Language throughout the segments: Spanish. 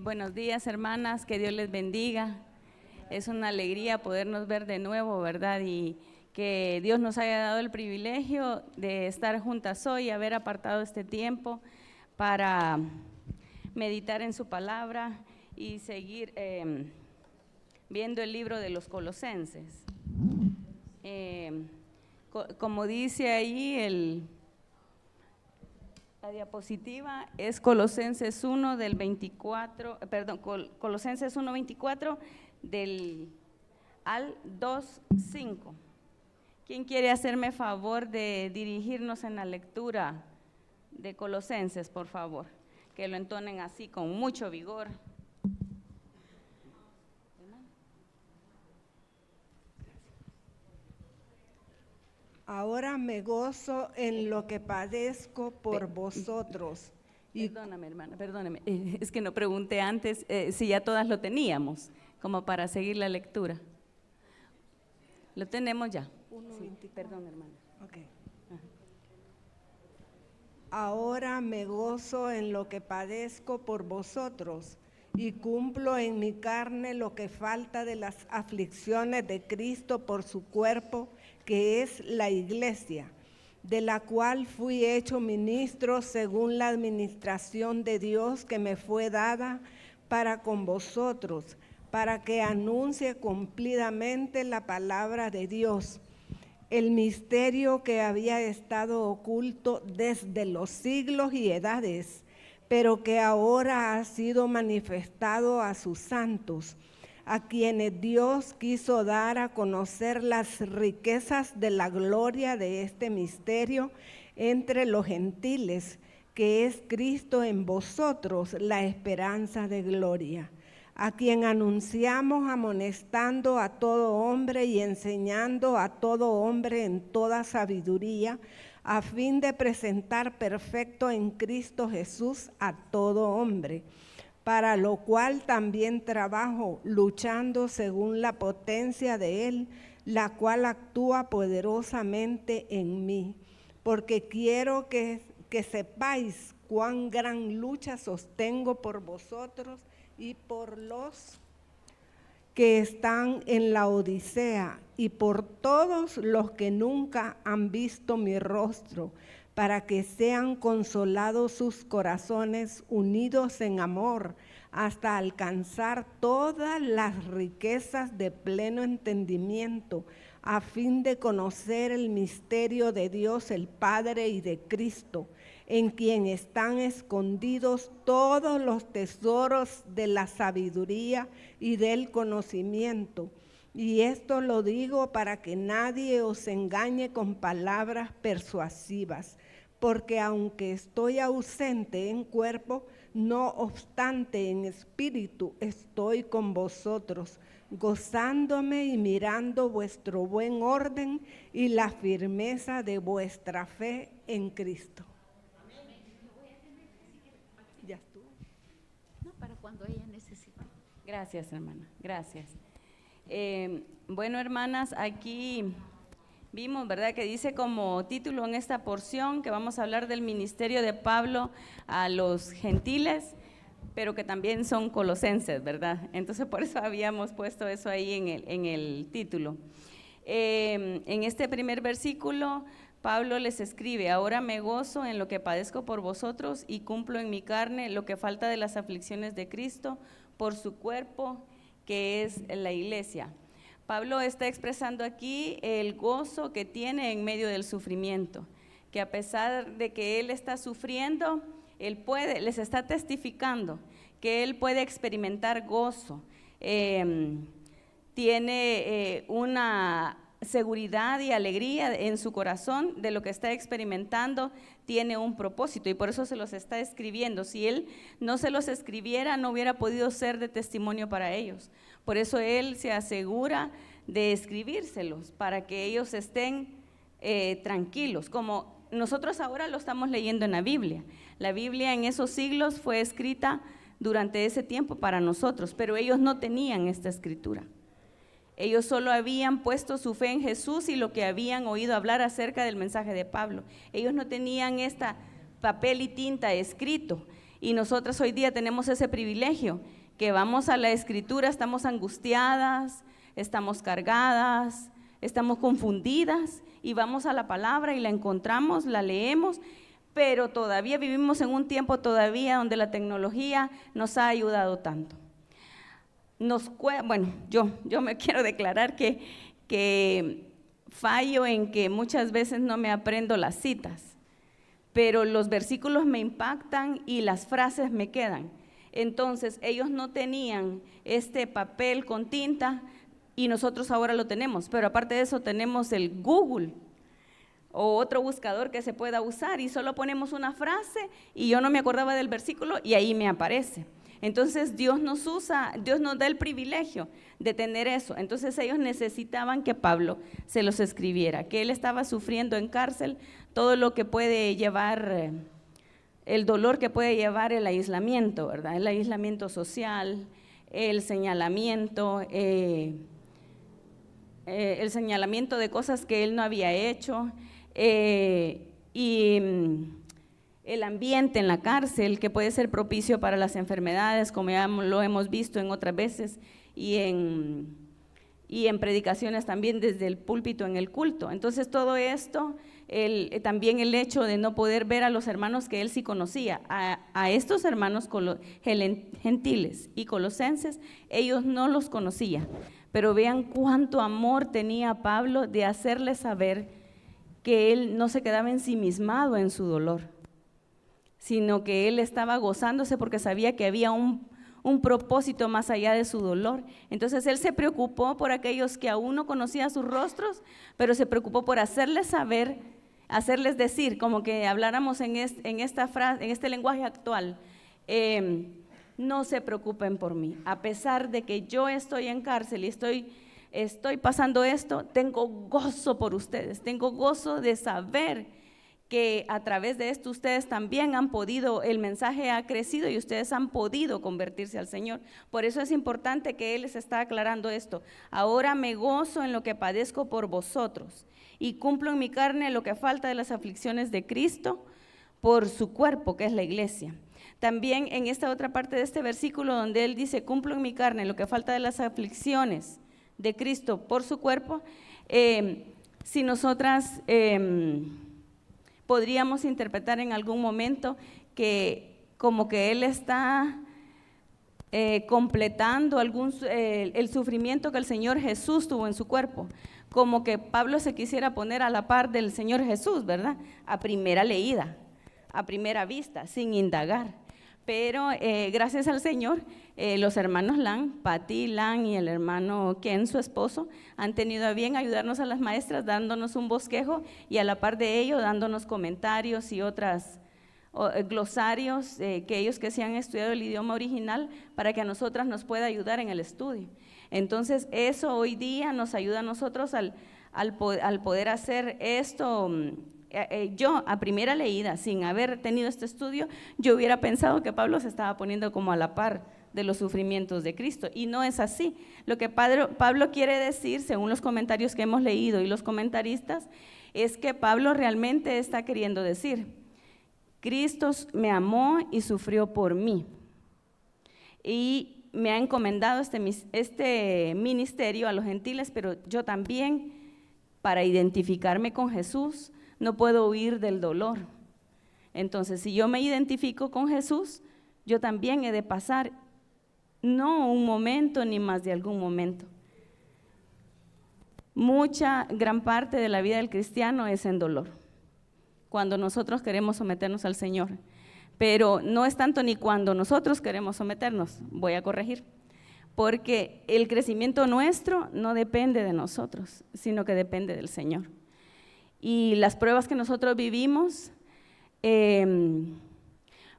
Buenos días, hermanas, que Dios les bendiga. Es una alegría podernos ver de nuevo, ¿verdad? Y que Dios nos haya dado el privilegio de estar juntas hoy, haber apartado este tiempo para meditar en su palabra y seguir viendo el libro de los Colosenses. Como dice ahí la diapositiva, es Colosenses 1 del 24, Colosenses 1:24 del al 2:5. ¿Quién quiere hacerme favor de dirigirnos en la lectura de Colosenses, por favor? Que lo entonen así con mucho vigor. Ahora me gozo en lo que padezco por vosotros. Perdóname, hermana, perdóname. Es que no pregunté antes si ya todas lo teníamos, como para seguir la lectura. ¿Lo tenemos ya? Sí, perdón, hermana. Okay. Ahora me gozo en lo que padezco por vosotros y cumplo en mi carne lo que falta de las aflicciones de Cristo por su cuerpo, que es la iglesia, de la cual fui hecho ministro según la administración de Dios que me fue dada para con vosotros, para que anuncie cumplidamente la palabra de Dios, el misterio que había estado oculto desde los siglos y edades, pero que ahora ha sido manifestado a sus santos, a quienes Dios quiso dar a conocer las riquezas de la gloria de este misterio entre los gentiles, que es Cristo en vosotros, la esperanza de gloria, a quien anunciamos amonestando a todo hombre y enseñando a todo hombre en toda sabiduría, a fin de presentar perfecto en Cristo Jesús a todo hombre, para lo cual también trabajo, luchando según la potencia de Él, la cual actúa poderosamente en mí, porque quiero que sepáis cuán gran lucha sostengo por vosotros y por los que están en la Odisea y por todos los que nunca han visto mi rostro, para que sean consolados sus corazones unidos en amor, hasta alcanzar todas las riquezas de pleno entendimiento, a fin de conocer el misterio de Dios el Padre y de Cristo, en quien están escondidos todos los tesoros de la sabiduría y del conocimiento. Y esto lo digo para que nadie os engañe con palabras persuasivas, porque aunque estoy ausente en cuerpo, no obstante en espíritu estoy con vosotros, gozándome y mirando vuestro buen orden y la firmeza de vuestra fe en Cristo. Ya estuvo. No, para cuando ella necesite. Gracias, hermana, gracias. Bueno, hermanas, aquí vimos, ¿verdad?, que dice como título en esta porción que vamos a hablar del ministerio de Pablo a los gentiles, pero que también son colosenses, ¿verdad? Entonces por eso habíamos puesto eso ahí en el título. En este primer versículo, Pablo les escribe: ahora me gozo en lo que padezco por vosotros y cumplo en mi carne lo que falta de las aflicciones de Cristo por su cuerpo, que es la iglesia. Pablo está expresando aquí el gozo que tiene en medio del sufrimiento, que a pesar de que él está sufriendo, les está testificando que él puede experimentar gozo, tiene una seguridad y alegría en su corazón de lo que está experimentando, tiene un propósito y por eso se los está escribiendo. Si él no se los escribiera, no hubiera podido ser de testimonio para ellos. Por eso él se asegura de escribírselos para que ellos estén tranquilos, como nosotros ahora lo estamos leyendo en la Biblia. La Biblia en esos siglos fue escrita durante ese tiempo para nosotros, pero ellos no tenían esta escritura. Ellos solo habían puesto su fe en Jesús y lo que habían oído hablar acerca del mensaje de Pablo. Ellos no tenían esta papel y tinta escrito. Y nosotras hoy día tenemos ese privilegio, que vamos a la Escritura, estamos angustiadas, estamos cargadas, estamos confundidas y vamos a la palabra y la encontramos, la leemos, pero todavía vivimos en un tiempo todavía donde la tecnología nos ha ayudado tanto. Bueno, yo me quiero declarar que fallo en que muchas veces no me aprendo las citas, pero los versículos me impactan y las frases me quedan. Entonces ellos no tenían este papel con tinta y nosotros ahora lo tenemos, pero aparte de eso tenemos el Google o otro buscador que se pueda usar y solo ponemos una frase y yo no me acordaba del versículo y ahí me aparece. Entonces Dios nos da el privilegio de tener eso. Entonces ellos necesitaban que Pablo se los escribiera, que él estaba sufriendo en cárcel todo lo que puede llevar, el dolor que puede llevar el aislamiento, ¿verdad? El aislamiento social, el señalamiento de cosas que él no había hecho, y el ambiente en la cárcel que puede ser propicio para las enfermedades, como ya lo hemos visto en otras veces, y en predicaciones también desde el púlpito en el culto. Entonces todo esto, también el hecho de no poder ver a los hermanos que él sí conocía, a estos hermanos gentiles y colosenses, ellos no los conocía, pero vean cuánto amor tenía Pablo de hacerles saber que él no se quedaba ensimismado en su dolor, sino que él estaba gozándose porque sabía que había un propósito más allá de su dolor. Entonces él se preocupó por aquellos que aún no conocían sus rostros, pero se preocupó por hacerles saber, hacerles decir, como que habláramos en esta frase, en este lenguaje actual, no se preocupen por mí, a pesar de que yo estoy en cárcel y estoy pasando esto, tengo gozo por ustedes, tengo gozo de saber que a través de esto ustedes también han podido, el mensaje ha crecido y ustedes han podido convertirse al Señor. Por eso es importante que Él les está aclarando esto. Ahora me gozo en lo que padezco por vosotros y cumplo en mi carne lo que falta de las aflicciones de Cristo por su cuerpo, que es la iglesia. También en esta otra parte de este versículo donde Él dice, cumplo en mi carne lo que falta de las aflicciones de Cristo por su cuerpo, si nosotras podríamos interpretar en algún momento que como que Él está completando el sufrimiento que el Señor Jesús tuvo en su cuerpo, como que Pablo se quisiera poner a la par del Señor Jesús, ¿verdad? A primera leída, a primera vista, sin indagar. Pero gracias al Señor, los hermanos Lang, Patti Lang y el hermano Ken, su esposo, han tenido a bien ayudarnos a las maestras dándonos un bosquejo y a la par de ello dándonos comentarios y otras glosarios que ellos que sí han estudiado el idioma original para que a nosotras nos pueda ayudar en el estudio. Entonces eso hoy día nos ayuda a nosotros al poder hacer esto. Yo a primera leída, sin haber tenido este estudio, yo hubiera pensado que Pablo se estaba poniendo como a la par de los sufrimientos de Cristo, y no es así. Lo que Pablo quiere decir, según los comentarios que hemos leído y los comentaristas, es que Pablo realmente está queriendo decir, Cristo me amó y sufrió por mí, y me ha encomendado este ministerio a los gentiles, pero yo también, para identificarme con Jesús, no puedo huir del dolor. Entonces, si yo me identifico con Jesús, yo también he de pasar, no un momento ni más de algún momento. Gran parte de la vida del cristiano es en dolor, cuando nosotros queremos someternos al Señor. Pero no es tanto ni cuando nosotros queremos someternos, voy a corregir, porque el crecimiento nuestro no depende de nosotros, sino que depende del Señor. Y las pruebas que nosotros vivimos,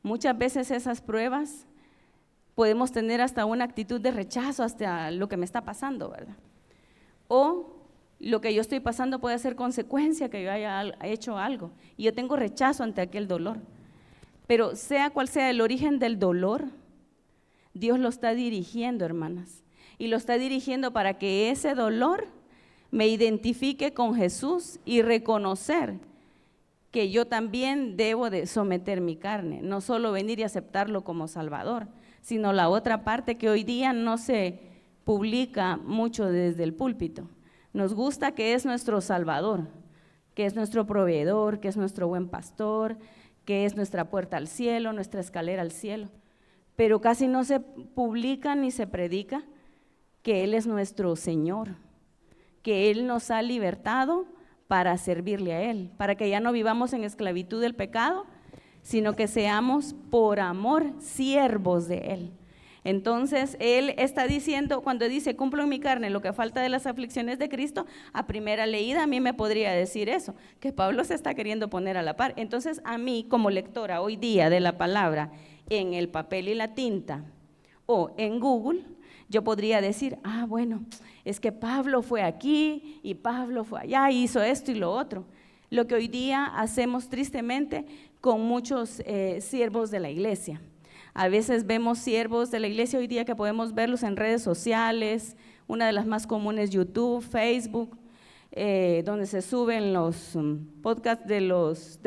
muchas veces esas pruebas podemos tener hasta una actitud de rechazo hasta lo que me está pasando, ¿verdad? O lo que yo estoy pasando puede ser consecuencia que yo haya hecho algo y yo tengo rechazo ante aquel dolor. Pero sea cual sea el origen del dolor, Dios lo está dirigiendo, hermanas, y lo está dirigiendo para que ese dolor me identifique con Jesús y reconocer que yo también debo de someter mi carne, no solo venir y aceptarlo como Salvador, sino la otra parte que hoy día no se publica mucho desde el púlpito. Nos gusta que es nuestro Salvador, que es nuestro proveedor, que es nuestro buen pastor, que es nuestra puerta al cielo, nuestra escalera al cielo, pero casi no se publica ni se predica que Él es nuestro Señor, que Él nos ha libertado para servirle a Él, para que ya no vivamos en esclavitud del pecado, sino que seamos por amor siervos de Él. Entonces, Él está diciendo, cuando dice, cumplo en mi carne lo que falta de las aflicciones de Cristo, a primera leída a mí me podría decir eso, que Pablo se está queriendo poner a la par. Entonces, a mí como lectora hoy día de la palabra en el papel y la tinta o en Google, yo podría decir, bueno, es que Pablo fue aquí y Pablo fue allá, hizo esto y lo otro. Lo que hoy día hacemos tristemente con muchos siervos de la iglesia. A veces vemos siervos de la iglesia hoy día que podemos verlos en redes sociales, una de las más comunes, YouTube, Facebook, donde se suben los podcasts de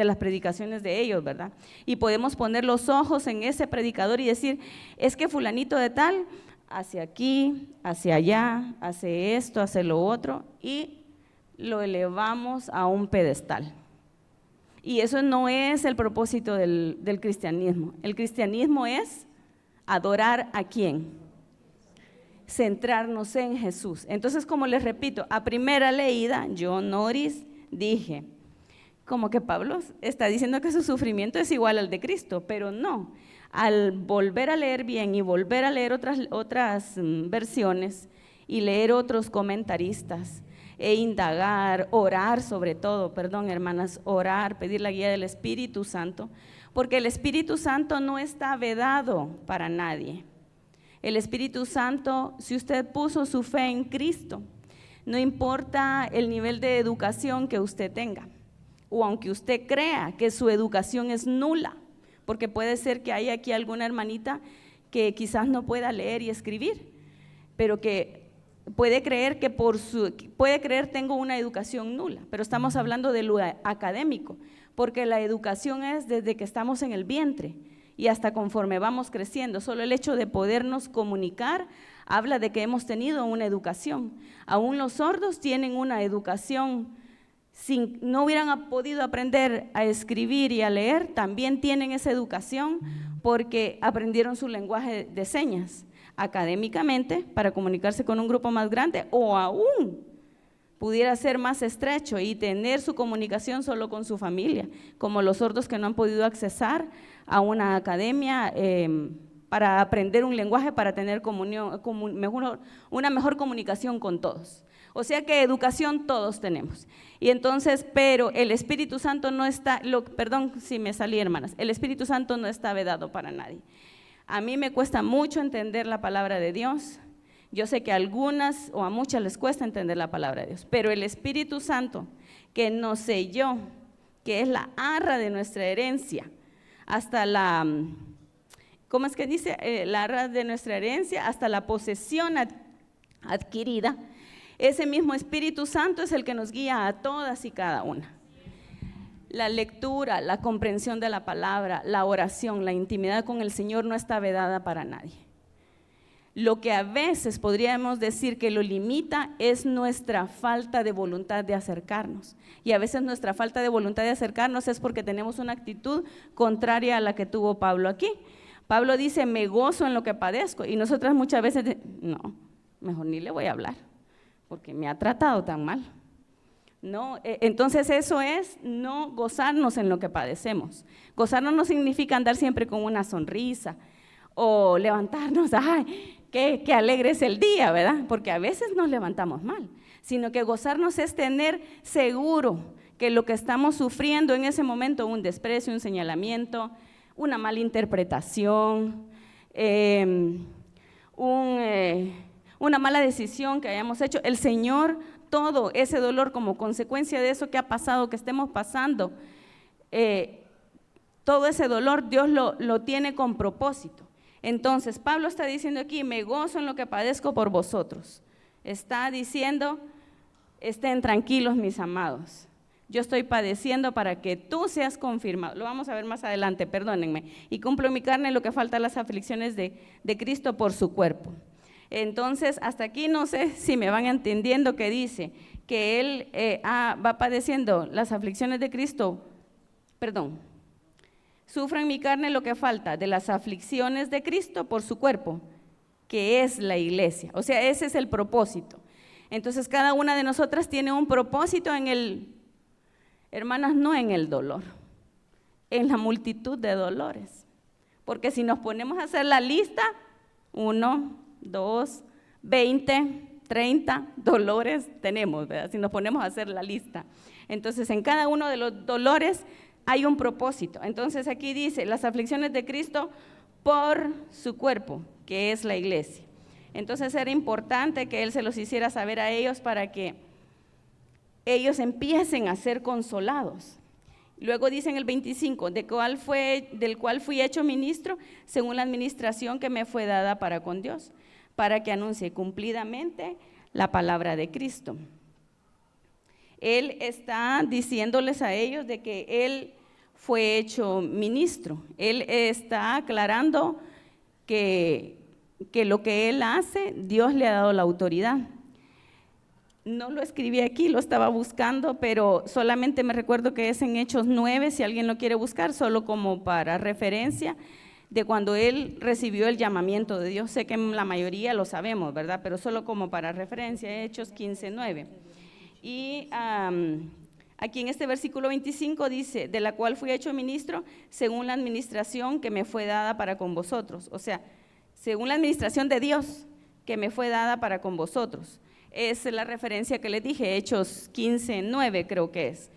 las predicaciones de ellos, ¿verdad? Y podemos poner los ojos en ese predicador y decir, es que fulanito de tal, hacia aquí, hacia allá, hace esto, hace lo otro, y lo elevamos a un pedestal. Y eso no es el propósito del cristianismo. El cristianismo es adorar ¿a quién? Centrarnos en Jesús. Entonces, como les repito, a primera leída, yo, Noris, dije, como que Pablo está diciendo que su sufrimiento es igual al de Cristo, pero no. Al volver a leer bien y volver a leer otras versiones y leer otros comentaristas e indagar, orar sobre todo, perdón hermanas, orar, pedir la guía del Espíritu Santo, porque el Espíritu Santo no está vedado para nadie. El Espíritu Santo, si usted puso su fe en Cristo, no importa el nivel de educación que usted tenga, o aunque usted crea que su educación es nula, porque puede ser que haya aquí alguna hermanita que quizás no pueda leer y escribir, pero que puede creer tengo una educación nula, pero estamos hablando de lo académico, porque la educación es desde que estamos en el vientre y hasta conforme vamos creciendo. Solo el hecho de podernos comunicar habla de que hemos tenido una educación. Aún los sordos tienen una educación. Si no hubieran podido aprender a escribir y a leer, también tienen esa educación porque aprendieron su lenguaje de señas académicamente para comunicarse con un grupo más grande, o aún pudiera ser más estrecho y tener su comunicación solo con su familia, como los sordos que no han podido accesar a una academia para aprender un lenguaje, para tener una mejor comunicación con todos. O sea que educación todos tenemos. Y entonces, pero el Espíritu Santo no está, perdón si me salí hermanas, el Espíritu Santo no está vedado para nadie. A mí me cuesta mucho entender la palabra de Dios. Yo sé que a algunas o a muchas les cuesta entender la palabra de Dios, pero el Espíritu Santo que nos selló, que es la arra de nuestra herencia, hasta la, ¿cómo es que dice? La arra de nuestra herencia, hasta la posesión adquirida. Ese mismo Espíritu Santo es el que nos guía a todas y cada una. La lectura, la comprensión de la palabra, la oración, la intimidad con el Señor no está vedada para nadie. Lo que a veces podríamos decir que lo limita es nuestra falta de voluntad de acercarnos. Y a veces nuestra falta de voluntad de acercarnos es porque tenemos una actitud contraria a la que tuvo Pablo aquí. Pablo dice, me gozo en lo que padezco. Y nosotras muchas veces, no, mejor ni le voy a hablar, porque me ha tratado tan mal. No, entonces eso es no gozarnos en lo que padecemos. Gozarnos no significa andar siempre con una sonrisa o levantarnos, ¡ay, qué alegre es el día!, ¿verdad? Porque a veces nos levantamos mal, sino que gozarnos es tener seguro que lo que estamos sufriendo en ese momento, un desprecio, un señalamiento, una mala interpretación, una mala decisión que hayamos hecho, el Señor, todo ese dolor como consecuencia de eso que ha pasado, que estemos pasando, todo ese dolor Dios lo tiene con propósito. Entonces Pablo está diciendo aquí, me gozo en lo que padezco por vosotros. Está diciendo, estén tranquilos mis amados. yo estoy padeciendo para que tú seas confirmado. Lo vamos a ver más adelante, perdónenme. Y cumplo en mi carne lo que falta las aflicciones de Cristo por su cuerpo. Entonces, hasta aquí no sé si me van entendiendo que dice que Él va padeciendo las aflicciones de Cristo, sufro en mi carne lo que falta de las aflicciones de Cristo por su cuerpo, que es la iglesia. O sea, ese es el propósito. Entonces, cada una de nosotras tiene un propósito hermanas, no en el dolor, en la multitud de dolores. Porque si nos ponemos a hacer la lista, 1, 2, 20, 30 dolores tenemos, ¿verdad? Si nos ponemos a hacer la lista. Entonces, en cada uno de los dolores hay un propósito. Entonces, aquí dice, las aflicciones de Cristo por su cuerpo, que es la iglesia. Entonces, era importante que Él se los hiciera saber a ellos para que ellos empiecen a ser consolados. Luego dice en el 25, del cual fui hecho ministro según la administración que me fue dada para con Dios, para que anuncie cumplidamente la palabra de Cristo. Él está diciéndoles a ellos de que Él fue hecho ministro. Él está aclarando que lo que Él hace, Dios le ha dado la autoridad. No lo escribí aquí, lo estaba buscando, pero solamente me recuerdo que es en Hechos 9, si alguien lo quiere buscar, solo como para referencia de cuando Él recibió el llamamiento de Dios. Sé que la mayoría lo sabemos, ¿verdad? Pero solo como para referencia, Hechos 15:9. Y aquí en este versículo 25 dice, de la cual fui hecho ministro según la administración que me fue dada para con vosotros. O sea, según la administración de Dios que me fue dada para con vosotros. Es la referencia que les dije, Hechos 15:9 creo que es.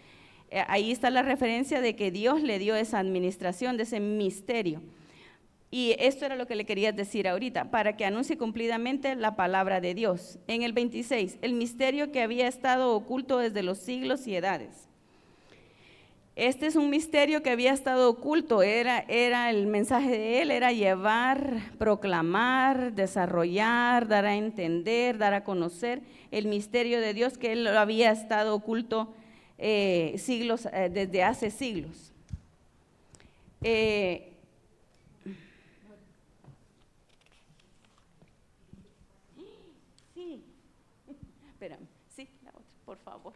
Ahí está la referencia de que Dios le dio esa administración, de ese misterio. Y esto era lo que le quería decir ahorita, para que anuncie cumplidamente la palabra de Dios. En el 26, el misterio que había estado oculto desde los siglos y edades. Este es un misterio que había estado oculto, era el mensaje de Él, era llevar, proclamar, desarrollar, dar a entender, dar a conocer el misterio de Dios que Él había estado oculto siglos, desde hace siglos. Sí, espérame, sí, la otra, por favor.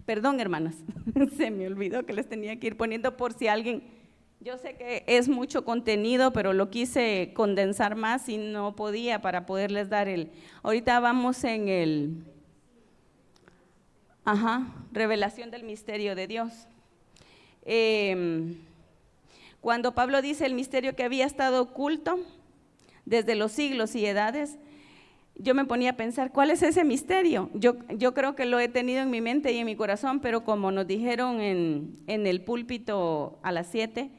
Perdón, hermanas, se me olvidó que les tenía que ir poniendo por si alguien, yo sé que es mucho contenido, pero lo quise condensar más y no podía para poderles dar ahorita vamos en revelación del misterio de Dios. Cuando Pablo dice el misterio que había estado oculto desde los siglos y edades, yo me ponía a pensar, ¿cuál es ese misterio? Yo creo que lo he tenido en mi mente y en mi corazón, pero como nos dijeron en el púlpito a las 7,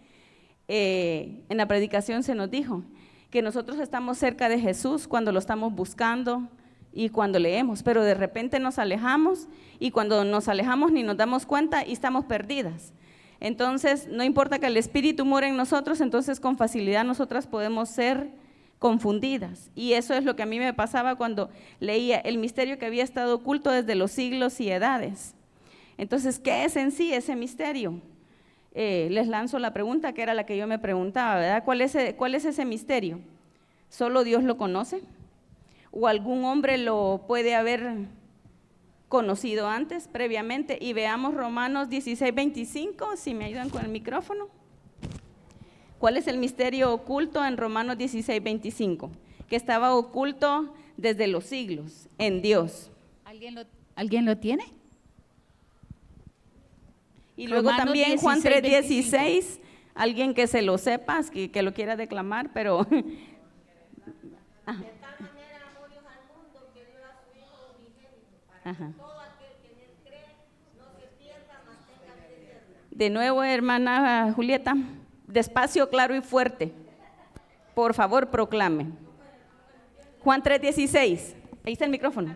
en la predicación se nos dijo que nosotros estamos cerca de Jesús cuando lo estamos buscando y cuando leemos, pero de repente nos alejamos y cuando nos alejamos ni nos damos cuenta y estamos perdidas. Entonces, no importa que el Espíritu more en nosotros, entonces con facilidad nosotras podemos ser confundidas, y eso es lo que a mí me pasaba cuando leía el misterio que había estado oculto desde los siglos y edades. Entonces, ¿qué es en sí ese misterio? Les lanzo la pregunta que era la que yo me preguntaba, ¿verdad? ¿Cuál es ese misterio? ¿Solo Dios lo conoce? ¿O algún hombre lo puede haber conocido antes, previamente? Y veamos Romanos 16:25, si me ayudan con el micrófono. ¿Cuál es el misterio oculto en Romanos 16:25? Que estaba oculto desde los siglos en Dios. ¿Alguien lo tiene? Y luego Romanos también 16, Juan 3:16, 25. alguien que se lo sepa, que lo quiera declamar, pero… De tal manera amó Dios al mundo que dio a su Hijo unigénito, para que todo aquel que en él cree no se pierda, mas tenga vida eterna. De nuevo, hermana Julieta, despacio, claro y fuerte. Por favor, proclame. Juan 3:16, ahí está el micrófono.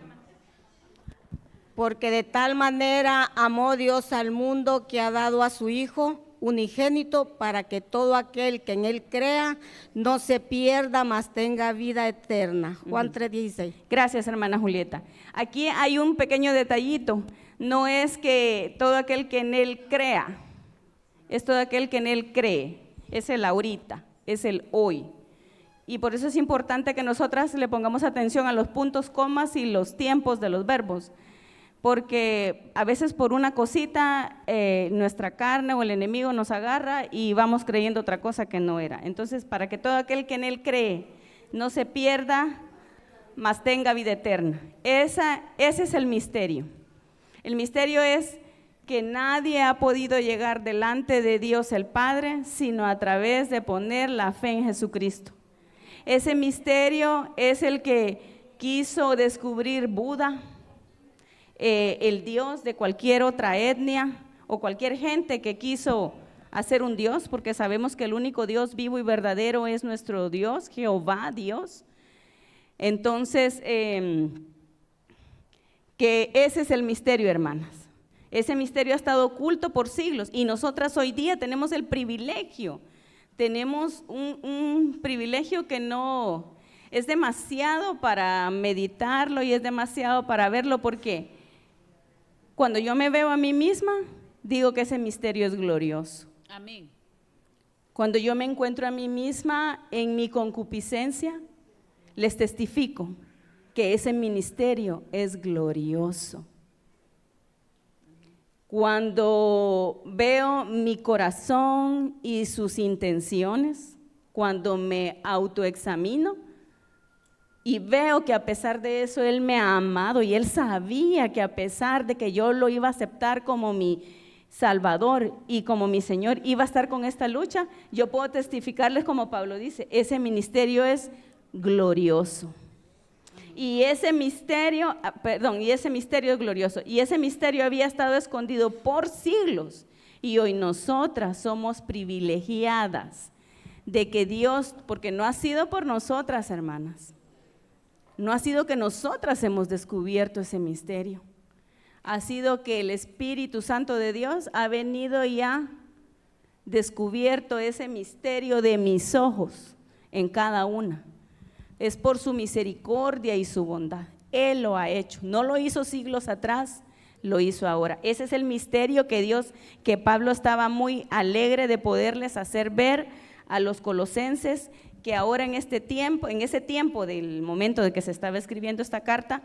Porque de tal manera amó Dios al mundo que ha dado a su Hijo, unigénito para que todo aquel que en él crea no se pierda, mas tenga vida eterna. Juan 3:16. Gracias, hermana Julieta. Aquí hay un pequeño detallito. No es que todo aquel que en él crea, es todo aquel que en él cree. Es el ahorita, es el hoy. Y por eso es importante que nosotras le pongamos atención a los puntos, comas y los tiempos de los verbos. Porque a veces por una cosita nuestra carne o el enemigo nos agarra y vamos creyendo otra cosa que no era. Entonces, para que todo aquel que en él cree no se pierda, mas tenga vida eterna. Ese es el misterio. El misterio es que nadie ha podido llegar delante de Dios el Padre sino a través de poner la fe en Jesucristo. Ese misterio es el que quiso descubrir Buda, el Dios de cualquier otra etnia o cualquier gente que quiso hacer un Dios, porque sabemos que el único Dios vivo y verdadero es nuestro Dios, Jehová Dios. Entonces, que ese es el misterio, hermanas. Ese misterio ha estado oculto por siglos y nosotras hoy día tenemos el privilegio, tenemos un privilegio que no es demasiado para meditarlo y es demasiado para verlo, porque cuando yo me veo a mí misma, digo que ese misterio es glorioso. Amén. Cuando yo me encuentro a mí misma en mi concupiscencia, les testifico que ese ministerio es glorioso. Cuando veo mi corazón y sus intenciones, cuando me autoexamino y veo que a pesar de eso Él me ha amado y Él sabía que a pesar de que yo lo iba a aceptar como mi Salvador y como mi Señor, iba a estar con esta lucha, yo puedo testificarles como Pablo dice, ese ministerio es glorioso. Y ese misterio es glorioso. Y ese misterio había estado escondido por siglos. Y hoy nosotras somos privilegiadas de que Dios, porque no ha sido por nosotras, hermanas, no ha sido que nosotras hemos descubierto ese misterio. Ha sido que el Espíritu Santo de Dios ha venido y ha descubierto ese misterio de mis ojos en cada una. Es por su misericordia y su bondad. Él lo ha hecho. No lo hizo siglos atrás, lo hizo ahora. Ese es el misterio que Pablo estaba muy alegre de poderles hacer ver a los colosenses, que ahora en ese tiempo del momento de que se estaba escribiendo esta carta,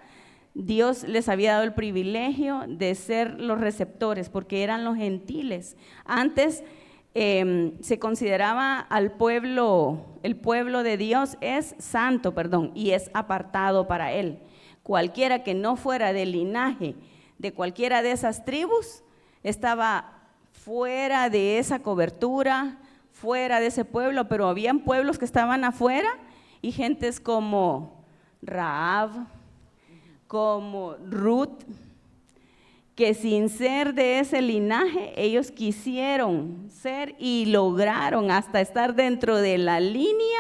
Dios les había dado el privilegio de ser los receptores, porque eran los gentiles. Antes se consideraba al pueblo, el pueblo de Dios es santo, y es apartado para Él. Cualquiera que no fuera del linaje de cualquiera de esas tribus estaba fuera de esa cobertura, fuera de ese pueblo, pero habían pueblos que estaban afuera y gentes como Rahab, como Ruth, que sin ser de ese linaje, ellos quisieron ser y lograron hasta estar dentro de la línea,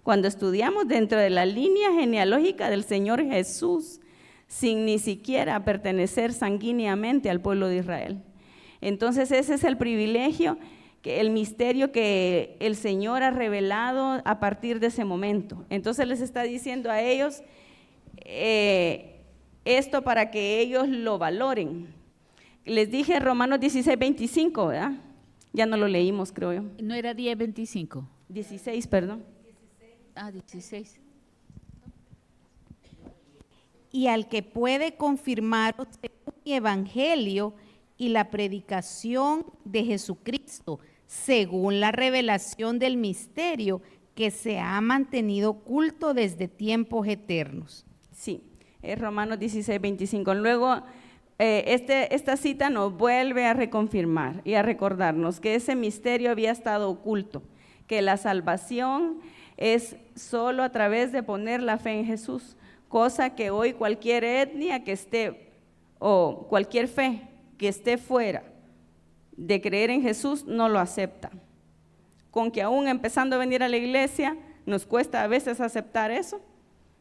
cuando estudiamos dentro de la línea genealógica del Señor Jesús, sin ni siquiera pertenecer sanguíneamente al pueblo de Israel. Entonces ese es el privilegio, el misterio que el Señor ha revelado a partir de ese momento. Entonces les está diciendo a ellos esto para que ellos lo valoren. Les dije Romanos 16:25, ¿verdad? Ya no lo leímos, creo yo. ¿No era 10:25? 16, perdón. 16. Y al que puede confirmaros según mi evangelio y la predicación de Jesucristo, según la revelación del misterio que se ha mantenido oculto desde tiempos eternos. Sí, es Romanos 16:25. Luego, esta cita nos vuelve a reconfirmar y a recordarnos que ese misterio había estado oculto, que la salvación es solo a través de poner la fe en Jesús, cosa que hoy cualquier etnia que esté, o cualquier fe que esté fuera de creer en Jesús, no lo acepta. Con que aún empezando a venir a la iglesia, nos cuesta a veces aceptar eso.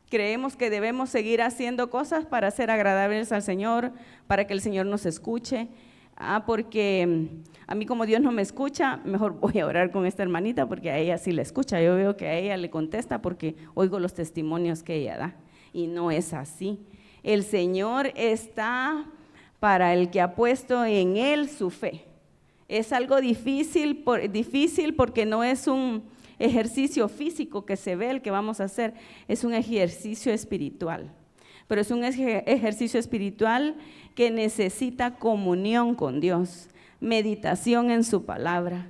Creemos que debemos seguir haciendo cosas para ser agradables al Señor, para que el Señor nos escuche, Porque a mí como Dios no me escucha, mejor voy a orar con esta hermanita porque a ella sí la escucha. Yo veo que a ella le contesta porque oigo los testimonios que ella da. Y no es así. El Señor está para el que ha puesto en Él su fe. Es algo difícil porque no es un ejercicio físico que se ve el que vamos a hacer, es un ejercicio espiritual. Pero es un ejercicio espiritual que necesita comunión con Dios, meditación en su palabra,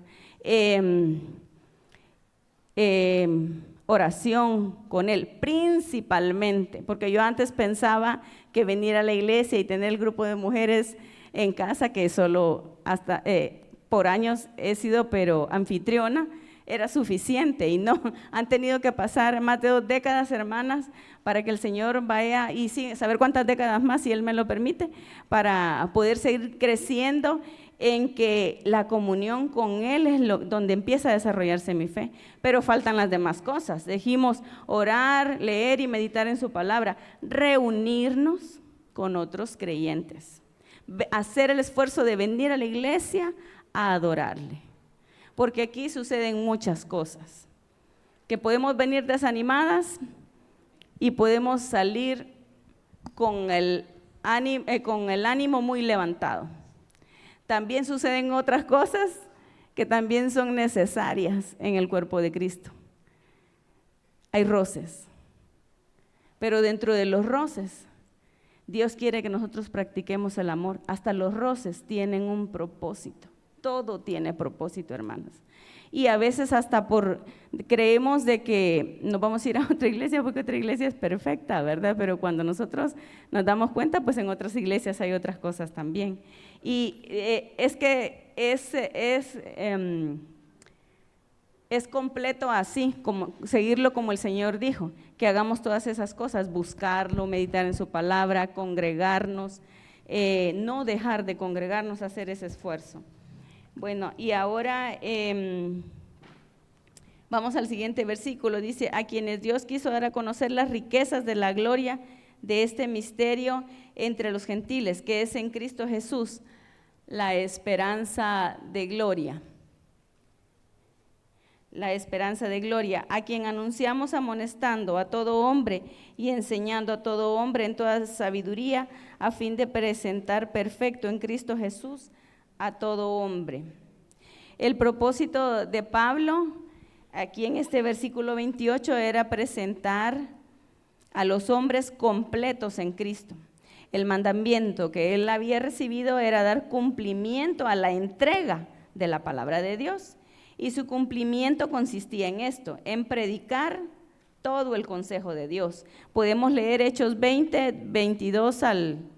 oración con Él, principalmente, porque yo antes pensaba que venir a la iglesia y tener el grupo de mujeres en casa, que solo hasta por años he sido pero anfitriona, era suficiente, y no, han tenido que pasar más de 2 décadas, hermanas, para que el Señor vaya, y sí, saber cuántas décadas más, si Él me lo permite, para poder seguir creciendo en que la comunión con Él es donde empieza a desarrollarse mi fe. Pero faltan las demás cosas. Dijimos orar, leer y meditar en su palabra, reunirnos con otros creyentes, hacer el esfuerzo de venir a la iglesia a adorarle. Porque aquí suceden muchas cosas, que podemos venir desanimadas y podemos salir con el ánimo muy levantado. También suceden otras cosas que también son necesarias en el cuerpo de Cristo. Hay roces, pero dentro de los roces, Dios quiere que nosotros practiquemos el amor. Hasta los roces tienen un propósito. Todo tiene propósito, hermanas. Y a veces hasta creemos de que nos vamos a ir a otra iglesia porque otra iglesia es perfecta, ¿verdad? Pero cuando nosotros nos damos cuenta, pues en otras iglesias hay otras cosas también. Y es que es completo así, como seguirlo como el Señor dijo, que hagamos todas esas cosas, buscarlo, meditar en su palabra, congregarnos, no dejar de congregarnos, hacer ese esfuerzo. Bueno, y ahora vamos al siguiente versículo, dice, a quienes Dios quiso dar a conocer las riquezas de la gloria de este misterio entre los gentiles, que es en Cristo Jesús, la esperanza de gloria. La esperanza de gloria, a quien anunciamos amonestando a todo hombre y enseñando a todo hombre en toda sabiduría, a fin de presentar perfecto en Cristo Jesús a todo hombre. El propósito de Pablo aquí en este versículo 28 era presentar a los hombres completos en Cristo. El mandamiento que él había recibido era dar cumplimiento a la entrega de la palabra de Dios, y su cumplimiento consistía en esto, en predicar todo el consejo de Dios. Podemos leer Hechos 20, 22 al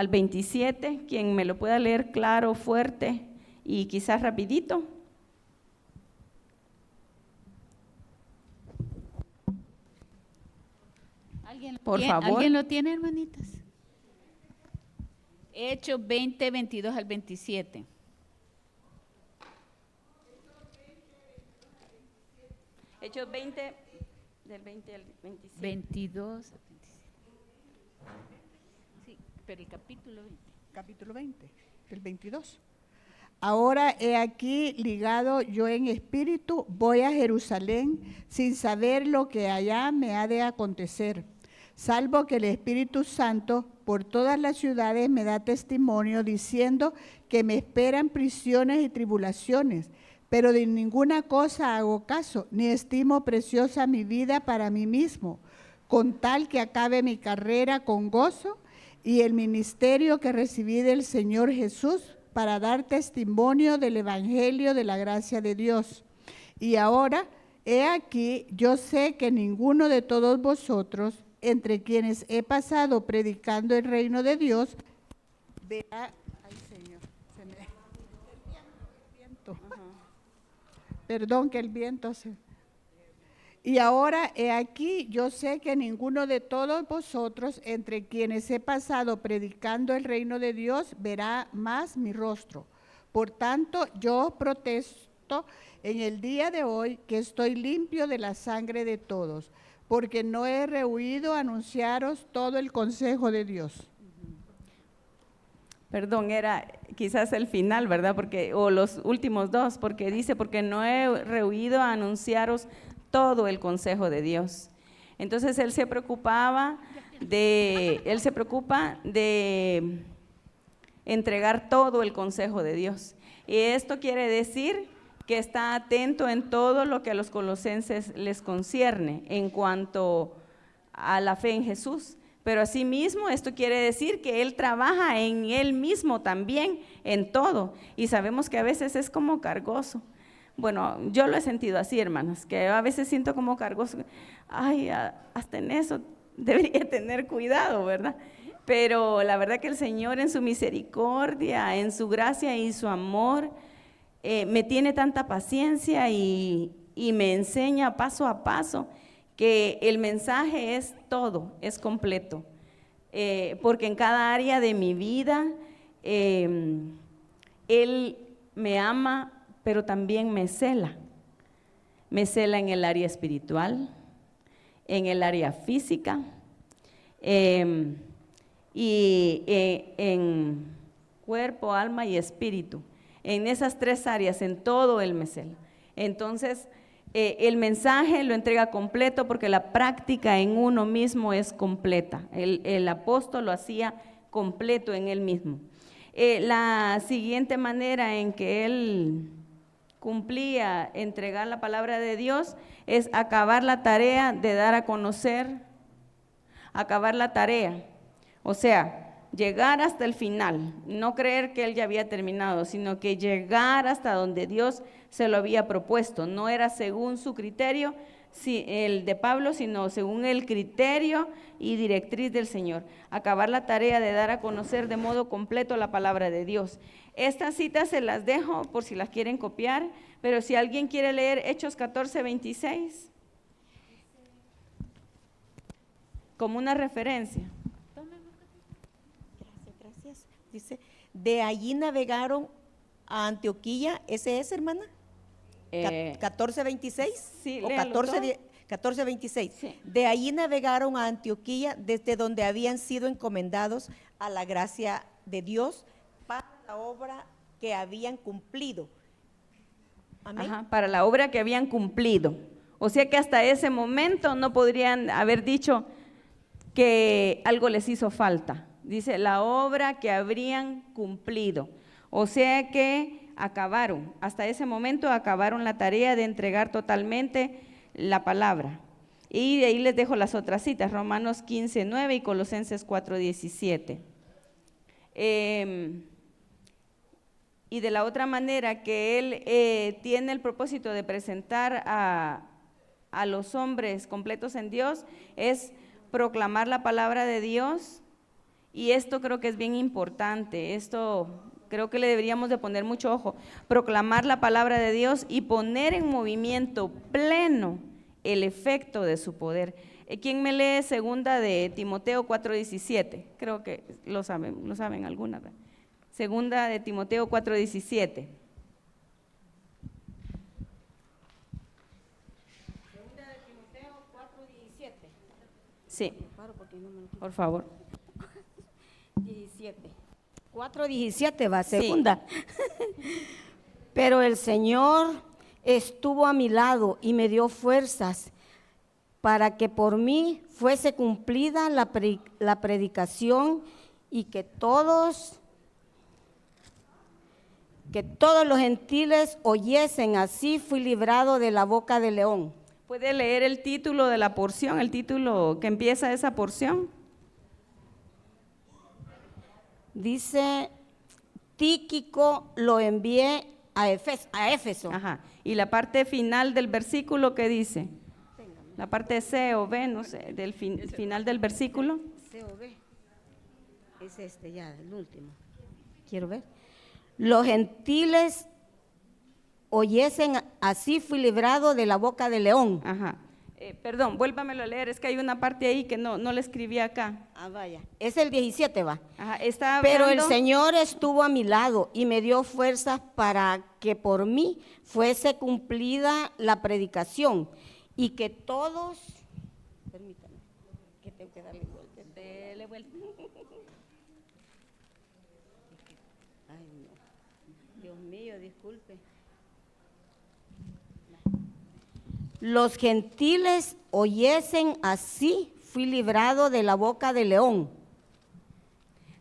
27, quien me lo pueda leer claro, fuerte y quizás rapidito. Por favor. ¿Alguien lo tiene, hermanitas? Hechos 20, 22 al 27. Hechos 20, del 20 al 27. 22 al 27. Sí, pero el capítulo 20. Capítulo 20, el 22. Ahora he aquí ligado yo en espíritu, voy a Jerusalén sin saber lo que allá me ha de acontecer, salvo que el Espíritu Santo por todas las ciudades me da testimonio diciendo que me esperan prisiones y tribulaciones, pero de ninguna cosa hago caso, ni estimo preciosa mi vida para mí mismo, con tal que acabe mi carrera con gozo y el ministerio que recibí del Señor Jesús para dar testimonio del evangelio de la gracia de Dios. Y ahora, he aquí, yo sé que ninguno de todos vosotros, entre quienes he pasado predicando el reino de Dios, verá, ay Señor, se me el viento. Perdón que el viento se... Y ahora, he aquí, yo sé que ninguno de todos vosotros, entre quienes he pasado predicando el reino de Dios, verá más mi rostro. Por tanto, yo protesto en el día de hoy que estoy limpio de la sangre de todos, porque no he rehuido anunciaros todo el consejo de Dios. Perdón, era quizás el final, ¿verdad? Porque, o los últimos dos, porque dice, porque no he rehuido a anunciaros todo el consejo de Dios. Entonces él se preocupa de entregar todo el consejo de Dios. Y esto quiere decir que está atento en todo lo que a los colosenses les concierne en cuanto a la fe en Jesús. Pero asimismo esto quiere decir que él trabaja en él mismo también, en todo. Y sabemos que a veces es como cargoso. Bueno, yo lo he sentido así, hermanas, que a veces siento como cargoso. Ay, hasta en eso debería tener cuidado, ¿verdad? Pero la verdad que el Señor en su misericordia, en su gracia y su amor, me tiene tanta paciencia y me enseña paso a paso que el mensaje es todo, es completo, porque en cada área de mi vida Él me ama, pero también me cela en el área espiritual, en el área física y en cuerpo, alma y espíritu. En esas tres áreas, en todo Él me cela. Entonces, el mensaje lo entrega completo porque la práctica en uno mismo es completa. El apóstol lo hacía completo en él mismo. La siguiente manera en que él cumplía entregar la palabra de Dios es acabar la tarea de dar a conocer, acabar la tarea, o sea, llegar hasta el final, no creer que él ya había terminado, sino que llegar hasta donde Dios se lo había propuesto. No era según su criterio, el de Pablo, sino según el criterio y directriz del Señor. Acabar la tarea de dar a conocer de modo completo la palabra de Dios. Estas citas se las dejo por si las quieren copiar, pero si alguien quiere leer Hechos 14, 26, como una referencia. Gracias. Dice, de allí navegaron a Antioquía, ¿ese es, hermana? 14:26 Sí, o léalo todo. 14:26. Sí. De allí navegaron a Antioquía, desde donde habían sido encomendados a la gracia de Dios para la obra que habían cumplido. Amén. Ajá, para la obra que habían cumplido. O sea que hasta ese momento no podrían haber dicho que algo les hizo falta. Dice, la obra que habrían cumplido. O sea que acabaron, hasta ese momento acabaron la tarea de entregar totalmente la palabra. Y de ahí les dejo las otras citas, Romanos 15:9 y Colosenses 4:17. Y de la otra manera que él tiene el propósito de presentar a los hombres completos en Dios es proclamar la palabra de Dios. Y esto creo que es bien importante, esto creo que le deberíamos de poner mucho ojo, proclamar la palabra de Dios y poner en movimiento pleno el efecto de su poder. ¿Quién me lee segunda de Timoteo 4:17? Creo que lo saben algunas, ¿verdad? Segunda de Timoteo 4:17. Segunda de Timoteo 4:17. Sí, por favor. 4:17 va, segunda. Sí. Pero el Señor estuvo a mi lado y me dio fuerzas para que por mí fuese cumplida la predicación y que todos los gentiles oyesen. Así fui librado de la boca del león. ¿Puede leer el título de la porción, el título que empieza esa porción? Dice, Tíquico lo envié a Éfeso. Ajá. Y la parte final del versículo, ¿qué dice? La parte C o B, no sé, del final del versículo. C o B. Es ya, el último. Quiero ver. Los gentiles oyesen, así fui librado de la boca del león. Ajá. Perdón, vuélvamelo a leer, es que hay una parte ahí que no le escribí acá. Ah, vaya. Es el 17, va. Ajá, está Pero hablando, el Señor estuvo a mi lado y me dio fuerzas para que por mí fuese cumplida la predicación y que todos, permítame, que tengo que darle vuelta. dele vuelta. Ay, no. Dios mío, disculpe. Los gentiles oyesen, así fui librado de la boca del león.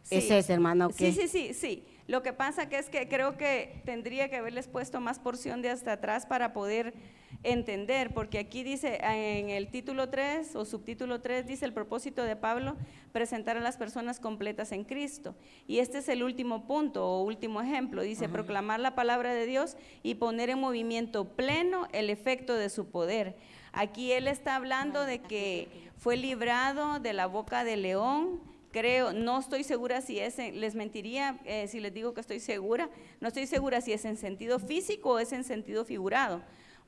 Sí. Ese es, hermana, ¿o qué? Sí. Lo que pasa que es que creo que tendría que haberles puesto más porción de hasta atrás para poder entender, porque aquí dice en el título 3 o subtítulo 3 dice el propósito de Pablo, presentar a las personas completas en Cristo. Y este es el último punto o último ejemplo, dice proclamar la palabra de Dios y poner en movimiento pleno el efecto de su poder. Aquí él está hablando de que fue librado de la boca del león. Creo, no estoy segura si es, les mentiría si les digo que estoy segura, no estoy segura si es en sentido físico o es en sentido figurado,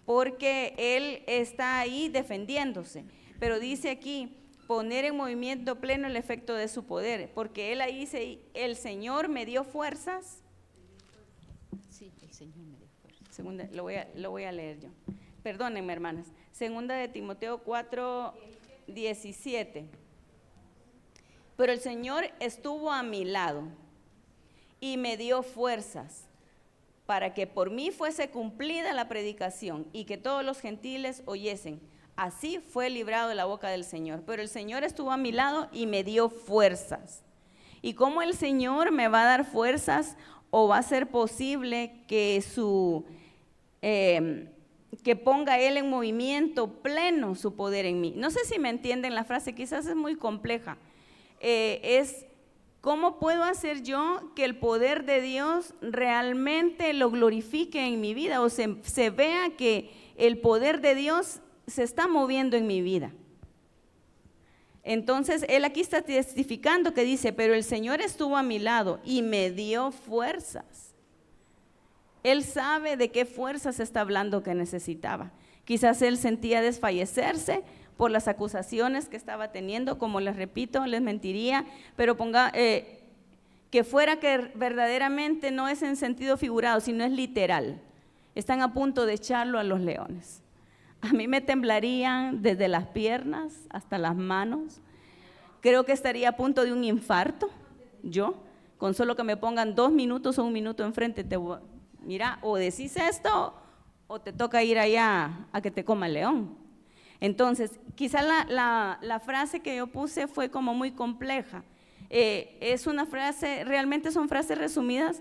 porque él está ahí defendiéndose, pero dice aquí, poner en movimiento pleno el efecto de su poder, porque él ahí dice, el Señor me dio fuerzas. Sí, el Señor me dio fuerza. Segunda, lo voy a leer yo, perdónenme hermanas, segunda de Timoteo 4:17. Pero el Señor estuvo a mi lado y me dio fuerzas para que por mí fuese cumplida la predicación y que todos los gentiles oyesen. Así fue librado de la boca del Señor. Pero el Señor estuvo a mi lado y me dio fuerzas. ¿Y cómo el Señor me va a dar fuerzas o va a ser posible que que ponga Él en movimiento pleno su poder en mí? No sé si me entienden la frase, quizás es muy compleja. Es ¿cómo puedo hacer yo que el poder de Dios realmente lo glorifique en mi vida o se vea que el poder de Dios se está moviendo en mi vida? Entonces él aquí está testificando que dice, pero el Señor estuvo a mi lado y me dio fuerzas. Él sabe de qué fuerzas está hablando que necesitaba. Quizás él sentía desfallecerse por las acusaciones que estaba teniendo, como les repito, les mentiría, pero que fuera que verdaderamente no es en sentido figurado, sino es literal. Están a punto de echarlo a los leones. A mí me temblarían desde las piernas hasta las manos. Creo que estaría a punto de un infarto, yo, con solo que me pongan 2 minutos o 1 minuto enfrente, mira, o decís esto o te toca ir allá a que te coma el león. Entonces, quizá la frase que yo puse fue como muy compleja. Es una frase, realmente son frases resumidas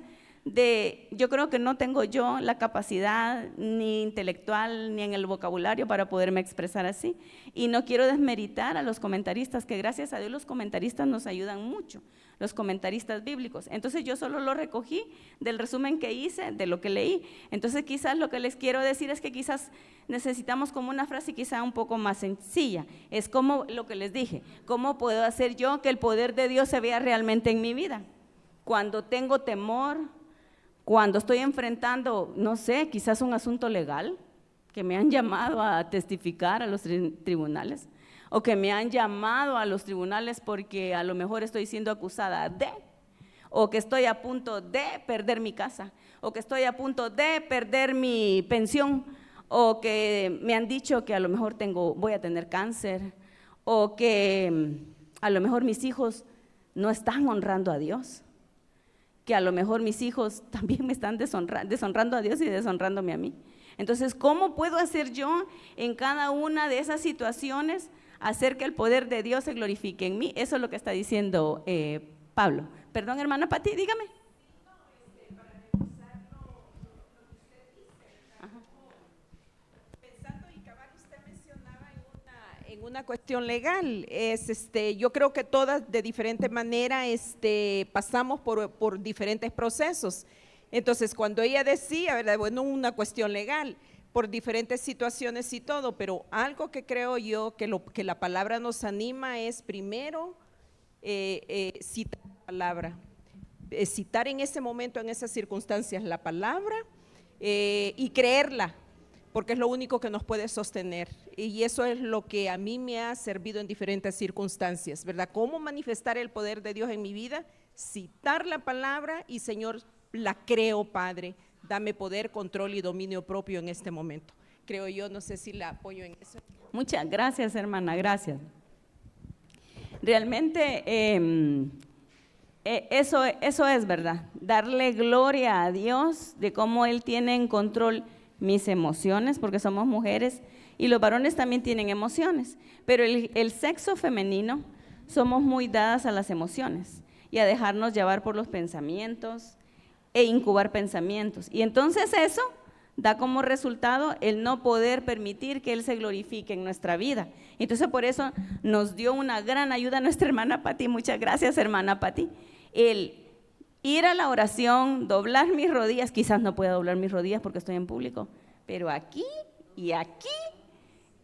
yo creo que no tengo yo la capacidad ni intelectual ni en el vocabulario para poderme expresar así. Y no quiero desmeritar a los comentaristas, que gracias a Dios los comentaristas nos ayudan mucho, los comentaristas bíblicos. Entonces yo solo lo recogí del resumen que hice, de lo que leí. Entonces quizás lo que les quiero decir es que quizás necesitamos como una frase quizá un poco más sencilla. Es como lo que les dije, ¿cómo puedo hacer yo que el poder de Dios se vea realmente en mi vida? Cuando tengo temor, cuando estoy enfrentando, no sé, quizás un asunto legal, que me han llamado a testificar a los tribunales, o que me han llamado a los tribunales porque a lo mejor estoy siendo acusada de, o que estoy a punto de perder mi casa, o que estoy a punto de perder mi pensión, o que me han dicho que a lo mejor voy a tener cáncer, o que a lo mejor mis hijos no están honrando a Dios, que a lo mejor mis hijos también me están deshonrando a Dios y deshonrándome a mí. Entonces, ¿cómo puedo hacer yo en cada una de esas situaciones hacer que el poder de Dios se glorifique en mí? Eso es lo que está diciendo Pablo. Perdón, hermana Pati, dígame. En una cuestión legal, yo creo que todas de diferente manera pasamos por diferentes procesos. Entonces, cuando ella decía, ¿verdad? Bueno, una cuestión legal, por diferentes situaciones y todo, pero algo que creo yo que la palabra nos anima es primero citar la palabra, citar en ese momento, en esas circunstancias la palabra y creerla, porque es lo único que nos puede sostener. Y eso es lo que a mí me ha servido en diferentes circunstancias, ¿verdad? ¿Cómo manifestar el poder de Dios en mi vida? Citar la palabra y Señor, la creo, Padre, dame poder, control y dominio propio en este momento. Creo yo, no sé si la apoyo en eso. Muchas gracias, hermana, gracias. Realmente eso es verdad, darle gloria a Dios de cómo Él tiene en control mis emociones, porque somos mujeres y los varones también tienen emociones, pero el sexo femenino somos muy dadas a las emociones y a dejarnos llevar por los pensamientos e incubar pensamientos. Y entonces eso da como resultado el no poder permitir que Él se glorifique en nuestra vida. Entonces por eso nos dio una gran ayuda nuestra hermana Pati, muchas gracias hermana Pati, el ir a la oración, doblar mis rodillas, quizás no pueda doblar mis rodillas porque estoy en público, pero aquí y aquí,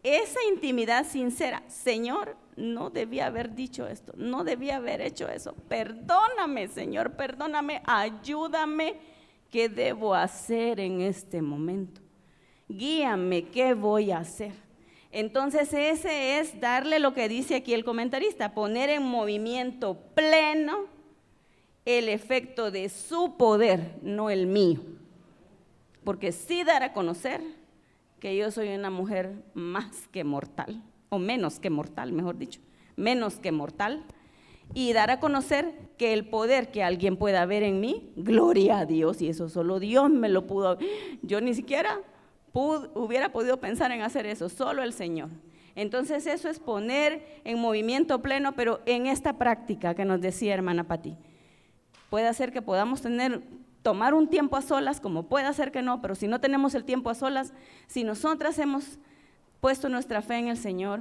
esa intimidad sincera, Señor, no debía haber dicho esto, no debía haber hecho eso, perdóname Señor, perdóname, ayúdame, ¿qué debo hacer en este momento? Guíame, ¿qué voy a hacer? Entonces ese es darle lo que dice aquí el comentarista, poner en movimiento pleno el efecto de su poder, no el mío. Porque sí dar a conocer que yo soy una mujer más que mortal, o menos que mortal, mejor dicho, menos que mortal, y dar a conocer que el poder que alguien pueda ver en mí, gloria a Dios, y eso solo Dios me lo pudo, yo ni siquiera hubiera podido pensar en hacer eso, solo el Señor. Entonces eso es poner en movimiento pleno, pero en esta práctica que nos decía hermana Pati, puede hacer que podamos tomar un tiempo a solas, como puede hacer que no, pero si no tenemos el tiempo a solas, si nosotras hemos puesto nuestra fe en el Señor,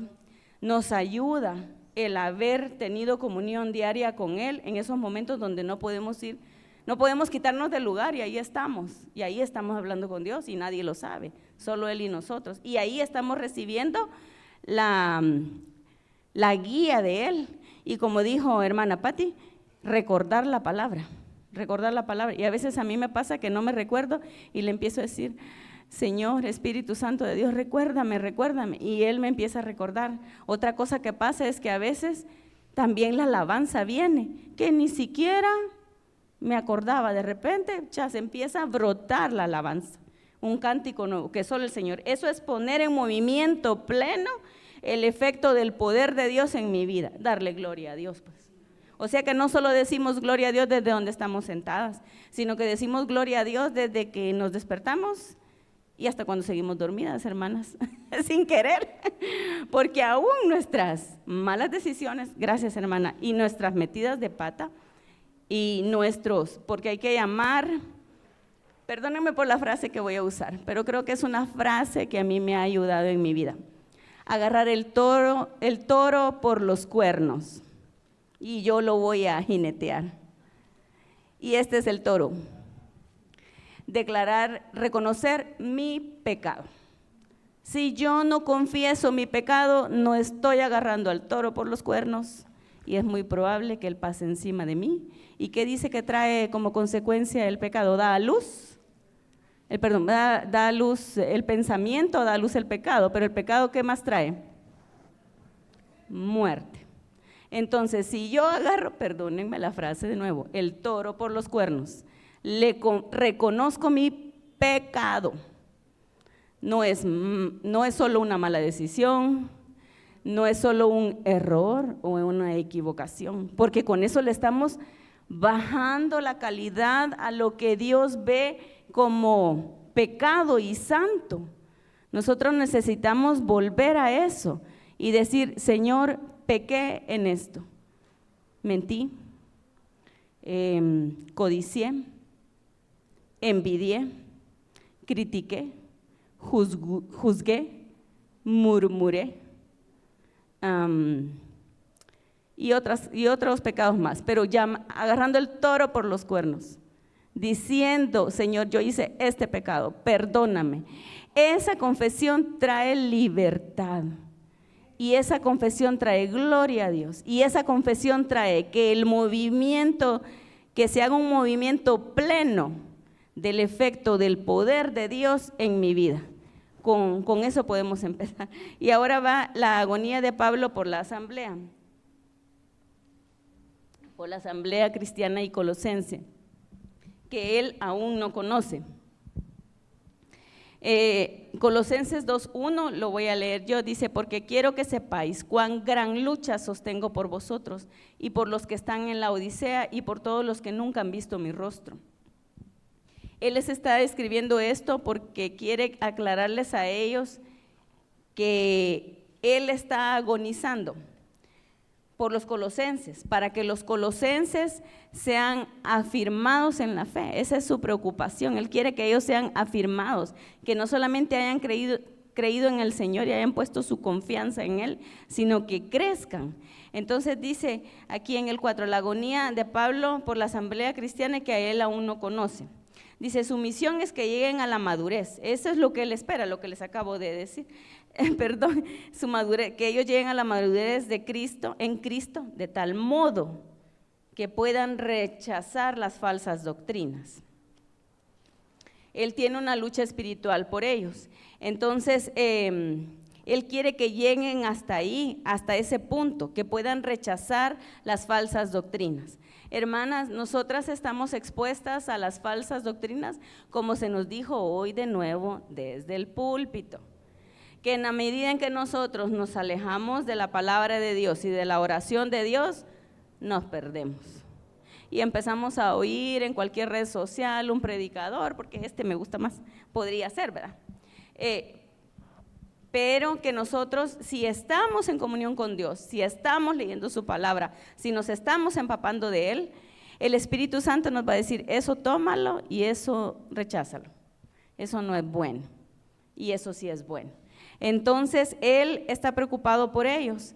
nos ayuda el haber tenido comunión diaria con Él en esos momentos donde no podemos ir, no podemos quitarnos del lugar y ahí estamos hablando con Dios y nadie lo sabe, solo Él y nosotros, y ahí estamos recibiendo la guía de Él, y como dijo hermana Pati, recordar la palabra, y a veces a mí me pasa que no me recuerdo y le empiezo a decir, Señor, Espíritu Santo de Dios, recuérdame, y Él me empieza a recordar. Otra cosa que pasa es que a veces también la alabanza viene, que ni siquiera me acordaba, de repente ya se empieza a brotar la alabanza, un cántico nuevo, que solo el Señor, eso es poner en movimiento pleno el efecto del poder de Dios en mi vida, darle gloria a Dios pues. O sea que no solo decimos gloria a Dios desde donde estamos sentadas, sino que decimos gloria a Dios desde que nos despertamos y hasta cuando seguimos dormidas, hermanas, sin querer, porque aún nuestras malas decisiones, gracias hermana, y nuestras metidas de pata, y porque hay que llamar, perdónenme por la frase que voy a usar, pero creo que es una frase que a mí me ha ayudado en mi vida, agarrar el toro por los cuernos, y yo lo voy a jinetear, y este es el toro. Declarar, reconocer mi pecado. Si yo no confieso mi pecado, no estoy agarrando al toro por los cuernos y es muy probable que él pase encima de mí. ¿Y qué dice que trae como consecuencia el pecado? Da a luz, da a luz el pensamiento, da a luz el pecado, pero el pecado ¿qué más trae? Muerte. Entonces, si yo agarro, perdónenme la frase de nuevo, el toro por los cuernos, reconozco mi pecado, no es solo una mala decisión, no es solo un error o una equivocación, porque con eso le estamos bajando la calidad a lo que Dios ve como pecado y santo. Nosotros necesitamos volver a eso y decir, Señor, pequé en esto, mentí, codicié, envidié, critiqué, juzgué, murmuré y otros pecados más, pero ya agarrando el toro por los cuernos, diciendo, Señor, yo hice este pecado, perdóname. Esa confesión trae libertad y esa confesión trae gloria a Dios y esa confesión trae que que se haga un movimiento pleno del efecto del poder de Dios en mi vida. Con eso podemos empezar. Y ahora va la agonía de Pablo por la asamblea cristiana y colosense, que él aún no conoce. Colosenses 2:1, lo voy a leer yo, dice: porque quiero que sepáis cuán gran lucha sostengo por vosotros y por los que están en la Odisea y por todos los que nunca han visto mi rostro. Él les está escribiendo esto porque quiere aclararles a ellos que Él está agonizando por los colosenses, para que los colosenses sean afirmados en la fe. Esa es su preocupación. Él quiere que ellos sean afirmados, que no solamente hayan creído en el Señor y hayan puesto su confianza en Él, sino que crezcan. Entonces dice aquí en el 4, la agonía de Pablo por la asamblea cristiana que a él aún no conoce. Dice, su misión es que lleguen a la madurez. Eso es lo que él espera, lo que les acabo de decir. Perdón, su madurez, que ellos lleguen a la madurez de Cristo, en Cristo, de tal modo que puedan rechazar las falsas doctrinas. Él tiene una lucha espiritual por ellos. Entonces, Él quiere que lleguen hasta ahí, hasta ese punto, que puedan rechazar las falsas doctrinas. Hermanas, nosotras estamos expuestas a las falsas doctrinas, como se nos dijo hoy de nuevo desde el púlpito, que en la medida en que nosotros nos alejamos de la palabra de Dios y de la oración de Dios, nos perdemos. Y empezamos a oír en cualquier red social un predicador, porque este me gusta más, podría ser, ¿verdad? Pero que nosotros, si estamos en comunión con Dios, si estamos leyendo su palabra, si nos estamos empapando de Él, el Espíritu Santo nos va a decir, eso tómalo y eso recházalo. Eso no es bueno y eso sí es bueno. Entonces, Él está preocupado por ellos.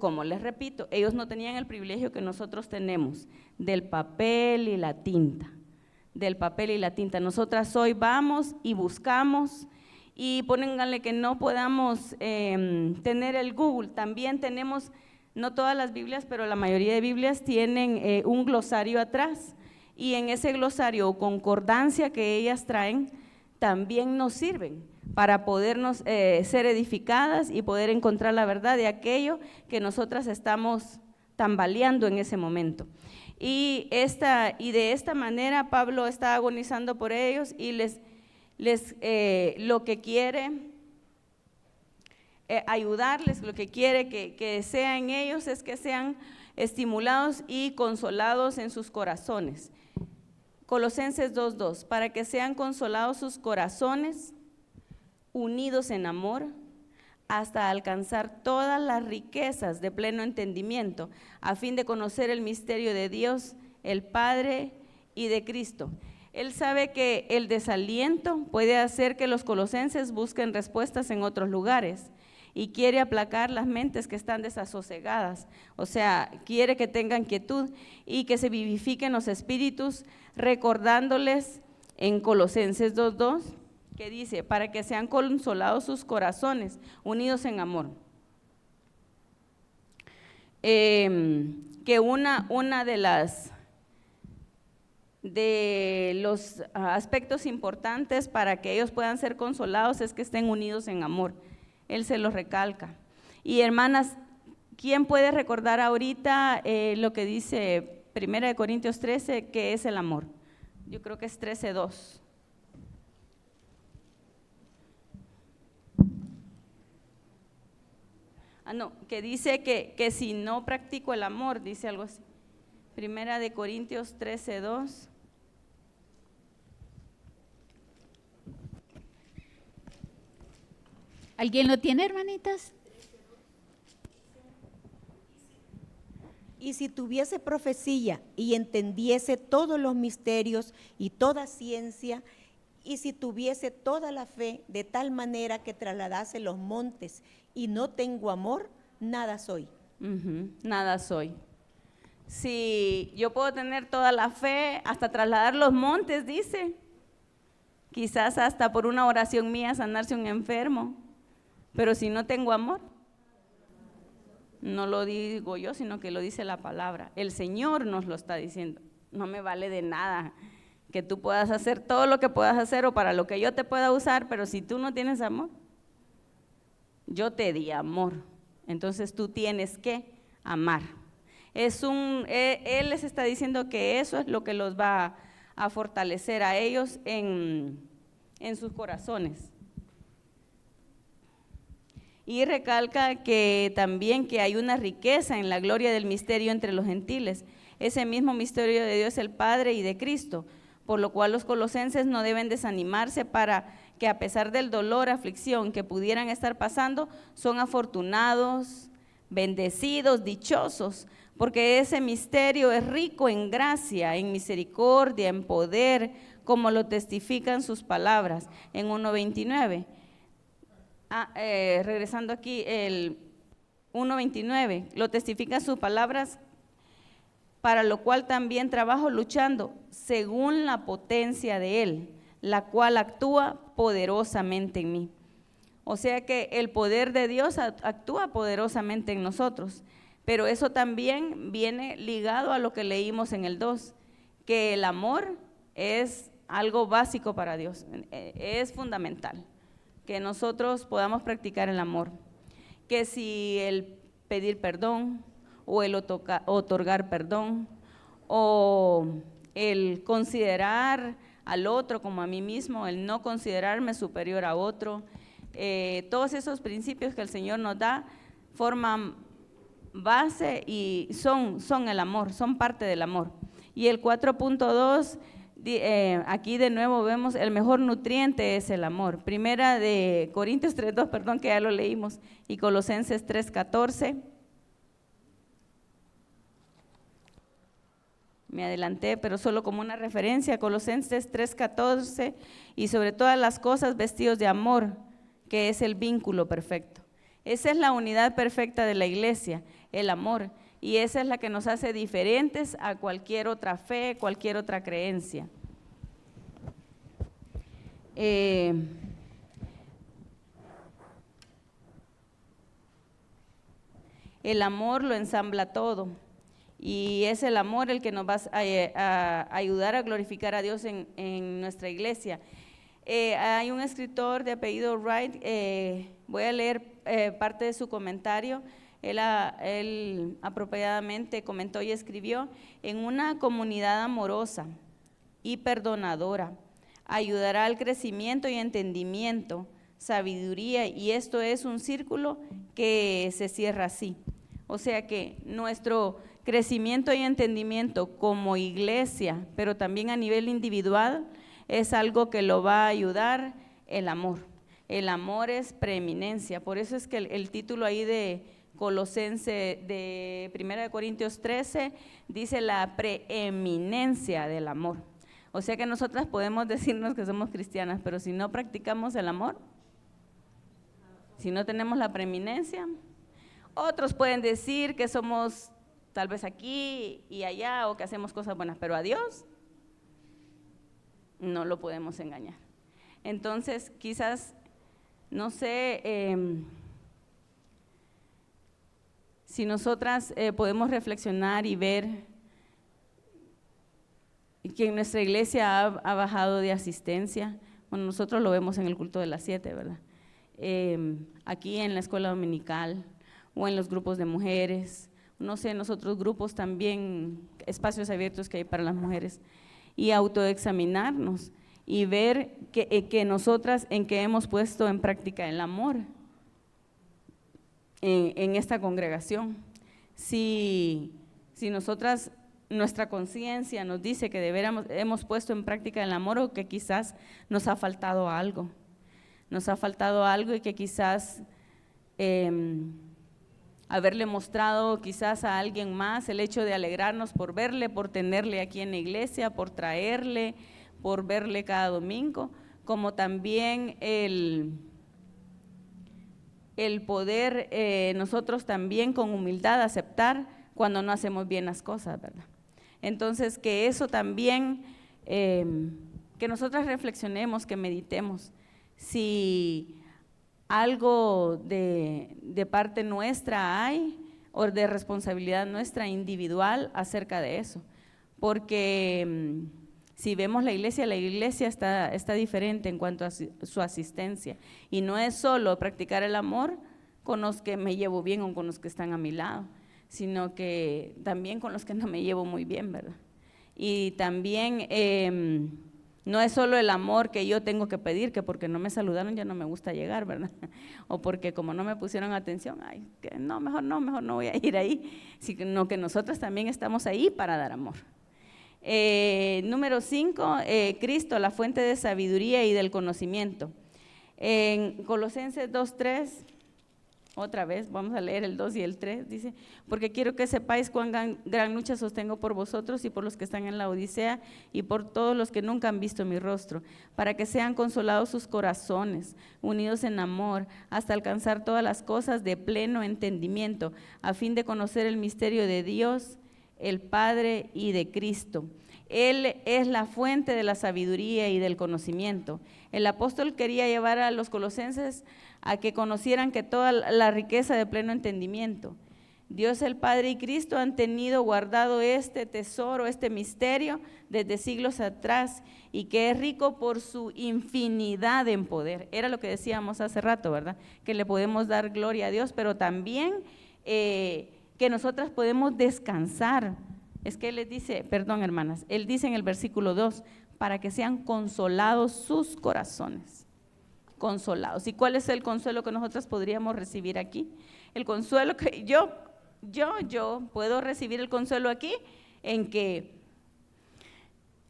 Como les repito, ellos no tenían el privilegio que nosotros tenemos del papel y la tinta. Del papel y la tinta. Nosotras hoy vamos y buscamos. Y pónganle que no podamos tener el Google, también tenemos, no todas las Biblias, pero la mayoría de Biblias tienen un glosario atrás, y en ese glosario o concordancia que ellas traen, también nos sirven para podernos ser edificadas y poder encontrar la verdad de aquello que nosotras estamos tambaleando en ese momento. Y de esta manera Pablo está agonizando por ellos y lo que quiere ayudarles, lo que quiere que sea en ellos es que sean estimulados y consolados en sus corazones. Colosenses 2:2, para que sean consolados sus corazones, unidos en amor, hasta alcanzar todas las riquezas de pleno entendimiento, a fin de conocer el misterio de Dios, el Padre y de Cristo. Él sabe que el desaliento puede hacer que los colosenses busquen respuestas en otros lugares y quiere aplacar las mentes que están desasosegadas, o sea, quiere que tengan quietud y que se vivifiquen los espíritus, recordándoles en Colosenses 2:2, que dice, para que sean consolados sus corazones, unidos en amor. Que una de los aspectos importantes para que ellos puedan ser consolados es que estén unidos en amor. Él se los recalca. Y hermanas, ¿quién puede recordar ahorita lo que dice 1 Corintios 13, que es el amor? Yo creo que es 13:2. No, que dice que si no practico el amor, dice algo así. 1 Corintios 13:2. ¿Alguien lo tiene, hermanitas? Y si tuviese profecía y entendiese todos los misterios y toda ciencia, y si tuviese toda la fe de tal manera que trasladase los montes y no tengo amor, nada soy. Nada soy. Si yo puedo tener toda la fe, hasta trasladar los montes, dice, quizás hasta por una oración mía sanarse un enfermo, pero si no tengo amor, no lo digo yo, sino que lo dice la palabra. El Señor nos lo está diciendo. No me vale de nada que tú puedas hacer todo lo que puedas hacer o para lo que yo te pueda usar, pero si tú no tienes amor, yo te di amor, entonces tú tienes que amar. Él les está diciendo que eso es lo que los va a fortalecer a ellos en sus corazones. Y recalca que también que hay una riqueza en la gloria del misterio entre los gentiles. Ese mismo misterio de Dios el Padre y de Cristo, por lo cual los colosenses no deben desanimarse para que a pesar del dolor, aflicción que pudieran estar pasando, son afortunados, bendecidos, dichosos, porque ese misterio es rico en gracia, en misericordia, en poder, como lo testifican sus palabras en 1:29. Regresando aquí, el 1:29, lo testifican sus palabras, para lo cual también trabajo luchando según la potencia de Él, la cual actúa poderosamente en mí. O sea que el poder de Dios actúa poderosamente en nosotros, pero eso también viene ligado a lo que leímos en el 2, que el amor es algo básico para Dios, es fundamental, que nosotros podamos practicar el amor, que si el pedir perdón, o el otorgar perdón, o el considerar al otro como a mí mismo, el no considerarme superior a otro, todos esos principios que el Señor nos da forman base y son el amor, son parte del amor. Y el 4.2, aquí de nuevo vemos el mejor nutriente es el amor. Primera de Corintios 3:2, perdón, que ya lo leímos, y Colosenses 3:14. Me adelanté, pero solo como una referencia, Colosenses 3:14, y sobre todas las cosas vestidos de amor, que es el vínculo perfecto. Esa es la unidad perfecta de la iglesia, el amor, y esa es la que nos hace diferentes a cualquier otra fe, cualquier otra creencia. El amor lo ensambla todo. Y es el amor el que nos va a ayudar a glorificar a Dios en nuestra iglesia. Hay un escritor de apellido Wright, voy a leer parte de su comentario. Él apropiadamente comentó y escribió: en una comunidad amorosa y perdonadora, ayudará al crecimiento y entendimiento, sabiduría, y esto es un círculo que se cierra así. O sea que nuestro crecimiento y entendimiento como iglesia, pero también a nivel individual, es algo que lo va a ayudar el amor. El amor es preeminencia, por eso es que el título ahí de Colosense, de 1 Corintios 13, dice la preeminencia del amor. O sea que nosotras podemos decirnos que somos cristianas, pero si no practicamos el amor, si no tenemos la preeminencia, otros pueden decir que somos tal vez aquí y allá, o que hacemos cosas buenas, pero a Dios no lo podemos engañar. Entonces, quizás, no sé, si nosotras podemos reflexionar y ver que en nuestra iglesia ha bajado de asistencia. Bueno, nosotros lo vemos en el culto de las 7, ¿verdad? Aquí en la escuela dominical, o en los grupos de mujeres, no sé, en los otros grupos también, espacios abiertos que hay para las mujeres, y autoexaminarnos y ver que nosotras en qué hemos puesto en práctica el amor en esta congregación. Si nosotras, nuestra conciencia nos dice que hemos puesto en práctica el amor, o que quizás nos ha faltado algo y que quizás haberle mostrado quizás a alguien más el hecho de alegrarnos por verle, por tenerle aquí en la iglesia, por traerle, por verle cada domingo, como también el poder nosotros también con humildad aceptar cuando no hacemos bien las cosas, ¿verdad? Entonces, que eso también, que nosotras reflexionemos, que meditemos, si algo de parte nuestra hay, o de responsabilidad nuestra individual acerca de eso, porque si vemos la iglesia está diferente en cuanto a su asistencia, y no es solo practicar el amor con los que me llevo bien o con los que están a mi lado, sino que también con los que no me llevo muy bien, ¿verdad? Y también No es solo el amor que yo tengo que pedir, que porque no me saludaron ya no me gusta llegar, ¿verdad? O porque como no me pusieron atención, ay, que no, mejor no voy a ir ahí, sino que nosotros también estamos ahí para dar amor. Número 5, Cristo, la fuente de sabiduría y del conocimiento. En Colosenses 2:3, otra vez, vamos a leer el 2 y el 3, dice, porque quiero que sepáis cuán gran lucha sostengo por vosotros y por los que están en la Odisea y por todos los que nunca han visto mi rostro, para que sean consolados sus corazones, unidos en amor, hasta alcanzar todas las cosas de pleno entendimiento, a fin de conocer el misterio de Dios, el Padre y de Cristo. Él es la fuente de la sabiduría y del conocimiento. El apóstol quería llevar a los colosenses a que conocieran que toda la riqueza de pleno entendimiento. Dios el Padre y Cristo han tenido guardado este tesoro, este misterio desde siglos atrás y que es rico por su infinidad en poder. Era lo que decíamos hace rato, ¿verdad? Que le podemos dar gloria a Dios, pero también que nosotras podemos descansar. Es que Él les dice, perdón hermanas, Él dice en el versículo 2, para que sean consolados sus corazones. Consolados. ¿Y cuál es el consuelo que nosotras podríamos recibir aquí? El consuelo que yo puedo recibir el consuelo aquí en que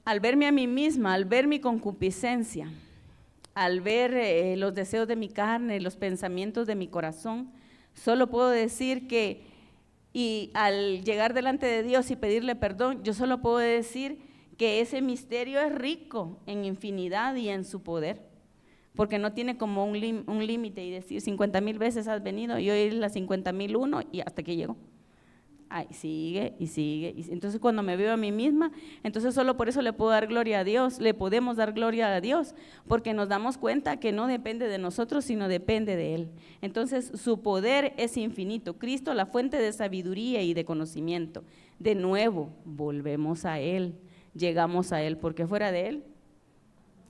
al verme a mí misma, al ver mi concupiscencia, al ver los deseos de mi carne, los pensamientos de mi corazón, solo puedo decir que, y al llegar delante de Dios y pedirle perdón, yo solo puedo decir que ese misterio es rico en infinidad y en su poder, porque no tiene como un límite y decir 50,000 veces has venido y hoy es la 50,001 y hasta que llegó. Ay, sigue y sigue. Entonces cuando me veo a mí misma, entonces solo por eso le puedo dar gloria a Dios, le podemos dar gloria a Dios, porque nos damos cuenta que no depende de nosotros, sino depende de Él. Entonces su poder es infinito. Cristo, la fuente de sabiduría y de conocimiento. De nuevo, volvemos a Él, llegamos a Él, porque fuera de Él,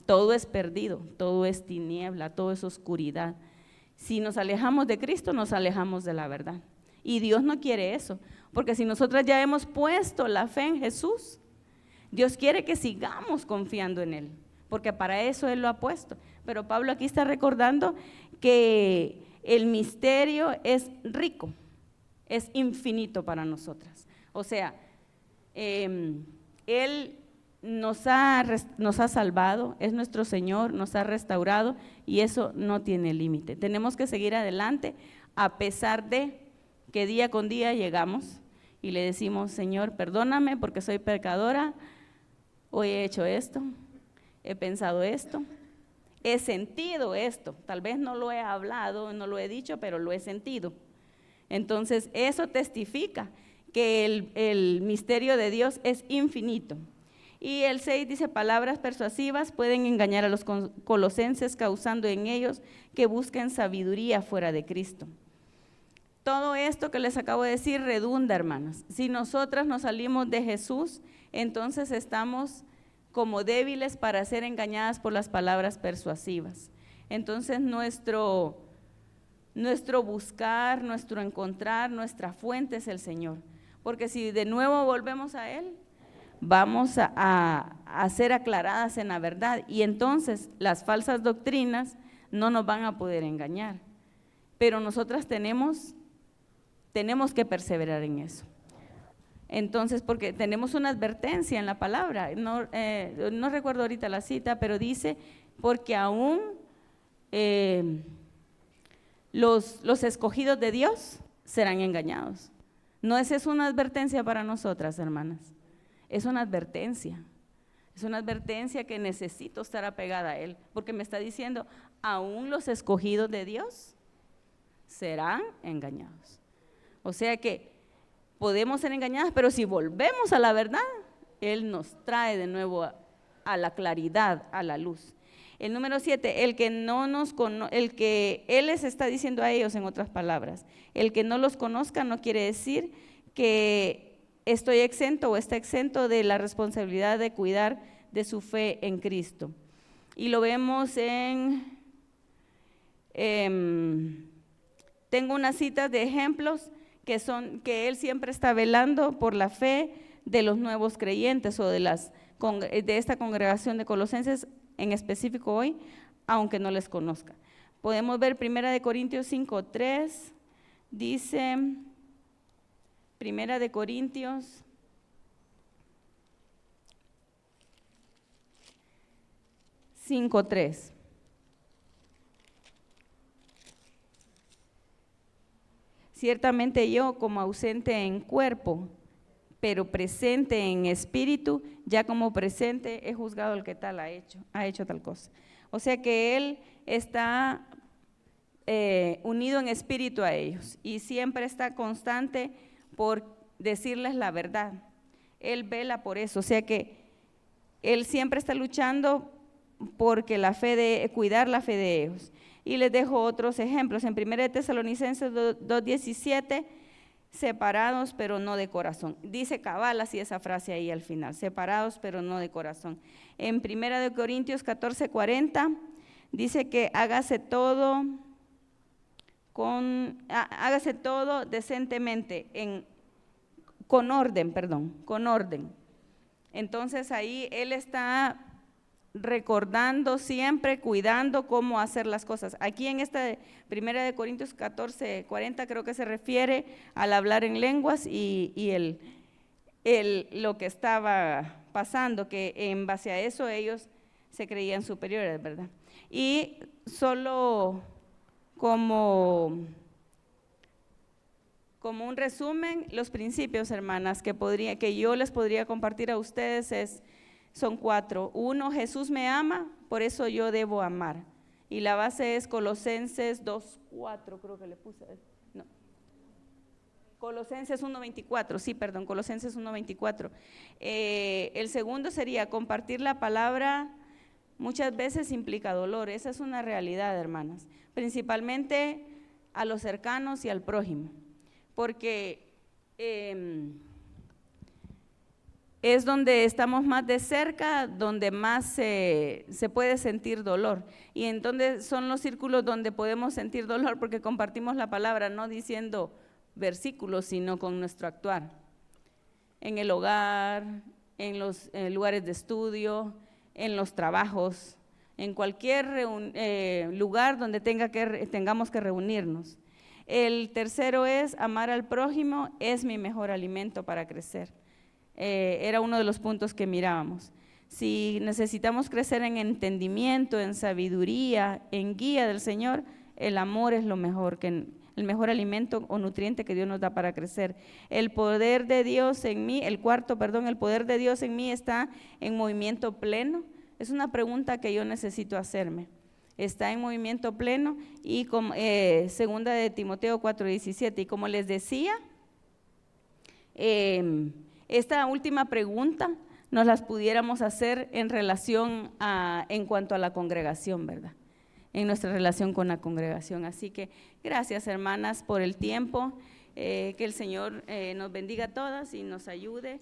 todo es perdido, todo es tiniebla, todo es oscuridad. Si nos alejamos de Cristo, nos alejamos de la verdad. Y Dios no quiere eso, porque si nosotras ya hemos puesto la fe en Jesús, Dios quiere que sigamos confiando en Él, porque para eso Él lo ha puesto. Pero Pablo aquí está recordando que el misterio es rico, es infinito para nosotras. O sea, Él nos ha salvado, es nuestro Señor, nos ha restaurado y eso no tiene límite. Tenemos que seguir adelante a pesar de que día con día llegamos y le decimos, Señor, perdóname porque soy pecadora, hoy he hecho esto, he pensado esto, he sentido esto, tal vez no lo he hablado, no lo he dicho, pero lo he sentido. Entonces eso testifica que el misterio de Dios es infinito. Y el 6 dice, palabras persuasivas pueden engañar a los colosenses, causando en ellos que busquen sabiduría fuera de Cristo. Todo esto que les acabo de decir redunda, hermanas. Si nosotras nos salimos de Jesús, entonces estamos como débiles para ser engañadas por las palabras persuasivas. Entonces nuestro buscar, nuestro encontrar, nuestra fuente es el Señor. Porque si de nuevo volvemos a Él, vamos a ser aclaradas en la verdad y entonces las falsas doctrinas no nos van a poder engañar. Pero nosotras tenemos que perseverar en eso. Entonces, porque tenemos una advertencia en la palabra, no recuerdo ahorita la cita, pero dice, porque aún los escogidos de Dios serán engañados. No, esa es una advertencia para nosotras, hermanas. Es una advertencia que necesito estar apegada a Él, porque me está diciendo, aún los escogidos de Dios serán engañados. O sea que podemos ser engañadas, pero si volvemos a la verdad, Él nos trae de nuevo a la claridad, a la luz. El número 7, el que Él les está diciendo a ellos, en otras palabras, el que no los conozca no quiere decir que estoy exento o está exento de la responsabilidad de cuidar de su fe en Cristo. Y lo vemos tengo unas citas de ejemplos que Él siempre está velando por la fe de los nuevos creyentes o de las de esta congregación de Colosenses, en específico hoy, aunque no les conozca. Podemos ver 1 Corintios 5:3, dice 1 Corintios 5:3. Ciertamente yo, como ausente en cuerpo, pero presente en espíritu, ya como presente he juzgado al que tal ha hecho tal cosa. O sea que él está unido en espíritu a ellos y siempre está constante por decirles la verdad. Él vela por eso, o sea que él siempre está luchando porque cuidar la fe de ellos. Y les dejo otros ejemplos. En 1 Tesalonicenses 2:17, separados pero no de corazón. Dice cabal así esa frase ahí al final, separados pero no de corazón. En 1 Corintios 14:40 dice que hágase todo decentemente, con orden. Entonces ahí él está recordando siempre, cuidando cómo hacer las cosas. Aquí en esta 1 Corintios 14:40 creo que se refiere al hablar en lenguas y lo que estaba pasando, que en base a eso ellos se creían superiores, ¿verdad? Y solo como un resumen, los principios, hermanas, que yo les podría compartir a ustedes son 4. 1, Jesús me ama, por eso yo debo amar. Y la base es Colosenses 2:4, creo que le puse. No. Colosenses 1:24, sí, perdón, Colosenses 1:24. El segundo sería compartir la palabra. Muchas veces implica dolor, esa es una realidad, hermanas, principalmente a los cercanos y al prójimo, porque es donde estamos más de cerca, donde más se puede sentir dolor, y entonces son los círculos donde podemos sentir dolor porque compartimos la palabra, no diciendo versículos, sino con nuestro actuar, en el hogar, en los lugares de estudio, en los trabajos, en cualquier lugar donde tengamos que reunirnos. El tercero es amar al prójimo, es mi mejor alimento para crecer. Era uno de los puntos que mirábamos. Si necesitamos crecer en entendimiento, en sabiduría, en guía del Señor, el amor es el mejor alimento o nutriente que Dios nos da para crecer. El poder de Dios en mí, el poder de Dios en mí está en movimiento pleno. Es una pregunta que yo necesito hacerme. Está en movimiento pleno, y segunda de Timoteo 4:17, y como les decía, esta última pregunta nos las pudiéramos hacer en cuanto a la congregación, ¿verdad? En nuestra relación con la congregación. Así que gracias, hermanas, por el tiempo, que el Señor nos bendiga a todas y nos ayude